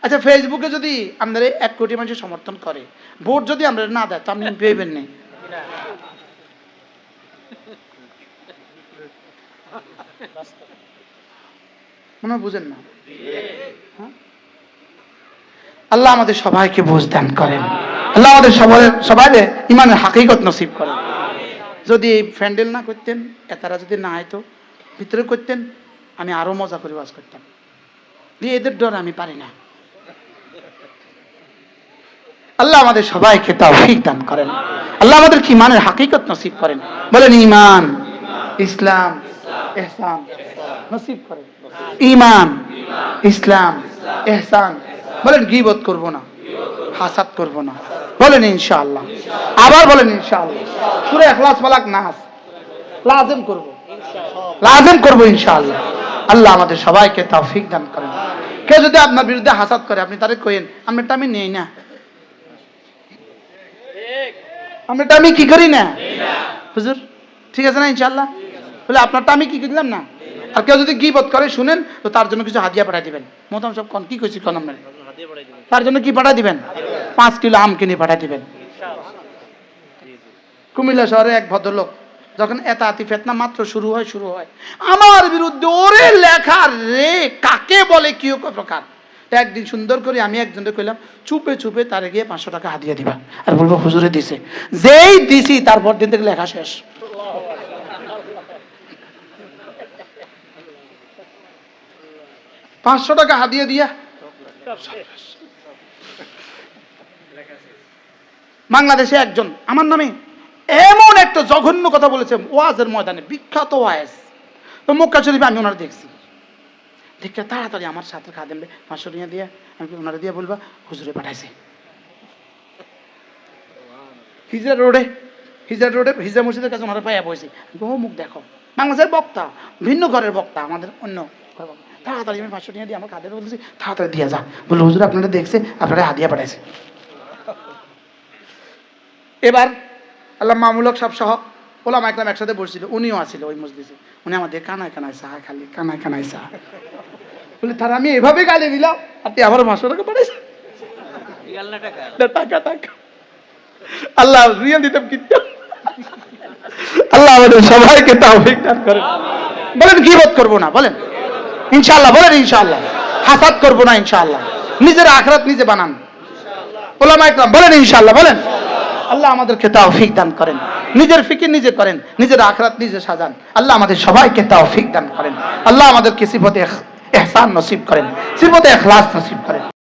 আচ্ছা ফেসবুকে যদি আমাদের 1 কোটি মানুষ সমর্থন করে, ভোট যদি আমরা না দেয়, তো আপনি পেবেন না। মনে বুঝেন না? আল্লাহ আমাদের সবাইকে বুঝ দান করেন। আল্লাহ আমাদের সবাই ইমানের হাকিকত নসিব করেন। যদি এই প্যান্ডেল না করতেন, এতারা যদি না হয়তো ভিতরে করতেন, আমি আরো মজা করে ওয়াজ করতাম। এদের ডর আমি পারি না। আল্লাহ আমাদের সবাইকে তাওফীক দান করেন। আল্লাহ আমাদের ইমানের হাকিকত নসিব করেন। বলেন ঈমান, ইসলাম, ইহসান নসিব করেন। ঈমান, ইসলাম, ইহসান। বলেন গীবত করব না, হাসাদ করব না। বলেন ইনশাআল্লাহ। আবার বলেন ইনশাআল্লাহ। সূরা ইখলাস, ফালাক, নাস লাজিম করব, লাজিম করব ইনশাআল্লাহ। আল্লাহ আমাদের সবাইকে তাওফীক দান করেন। কেউ যদি আপনার বিরুদ্ধে হাসাদ করে, আপনি তারে কইেন, আমরা আমি নেই না, আমরা আমি কি করি না হুজুর, ঠিক আছে না ইনশাআল্লাহ? বলে আপনারটা আমি কি করলাম না। আর কেউ যদি গীবত করে শুনেন, তো তার জন্য কিছু হাদিয়া পাঠিয়ে দিবেন। মোতাম সব কোন কি কইছি কোন আমরা, তার জন্য কি পাঠিয়ে দিবেন? 5 কিলো আম কিনে পাঠিয়ে দিবেন। কুমিল্লা শহরে এক ভদ্রলোক, যখন এতাতি ফিতনা মাত্র শুরু হয়, আমার বিরুদ্ধে ওরে লেখা রে, কাকে বলে কি প্রকার। একদিন সুন্দর করে আমি একজনকে কইলাম, চুপে চুপে তারে গিয়ে 500 টাকা হাদিয়া দিবা, আর বলবো হুজুরে দিছে। যেই দিছি তারপর দিন থেকে লেখা শেষ। 500 টাকা হাদিয়া দিয়া বাংলাদেশে একজন আমার নামে এমন একটা জঘন্য কথা বলেছে ওয়াজের ময়দানে, বিখ্যাত ওয়াজ। তো মক্কা শরীফে আমি ওনার দেখছি, দেখে তাড়াতাড়ি আমার সাথে খাদেম 500 টাকা দিয়ে আমি ওনারা দিয়ে বলবা হুজুরে পাঠাইছে হিজরা রোডে হিজরা মসজিদের কাছে ওনারা পাইয়া বসে। ও মুখ দেখো, বাংলাদেশের বক্তা, ভিন্ন ঘরের বক্তা, আমাদের অন্য তাড়াতাড়ি আমি 500 টাকা দিয়ে আমার খাদের বলতেছি তাড়াতাড়ি দিয়ে যা, বললো হুজুর আপনারা দেখছে, আপনারা হাদিয়া পাঠাইছে। এবার আল্লাহ মামুলক সব সহ ওলামা একরাম একসাথে বসছিল, উনিও আছিল ওই মসজিদে। উনি আমাদের কানায় কানায় চা খালি, কানায় কানায় চা বলে, তারা আমি এভাবে গালি দিলাম আর তুই আবারও 500 টাকা পাঠাইছে। টাকা টাকা আল্লাহ রিয়েল দিতাম কিন্তু। আল্লাহ আমাদের সবাইকে তাওফিক দান করেন। বলেন গীবত করব না, বলেন ইনশাআল্লাহ, বলেন ইনশাআল্লাহ। হাসাদ করব না ইনশাআল্লাহ। নিজের আখিরাত নিজে বানান ওলামা একরাম, বলেন ইনশাআল্লাহ, বলেন। আল্লাহ আমাদেরকে তাওফিক দান করেন, নিজের ফিকির নিজে করেন, নিজের আখিরাত নিজে সাজান। আল্লাহ আমাদের সবাইকে তাওফিক দান করেন। আল্লাহ আমাদেরকে সিফতে ইহসান নসিব করেন, সিফতে ইখলাস নসিব করেন।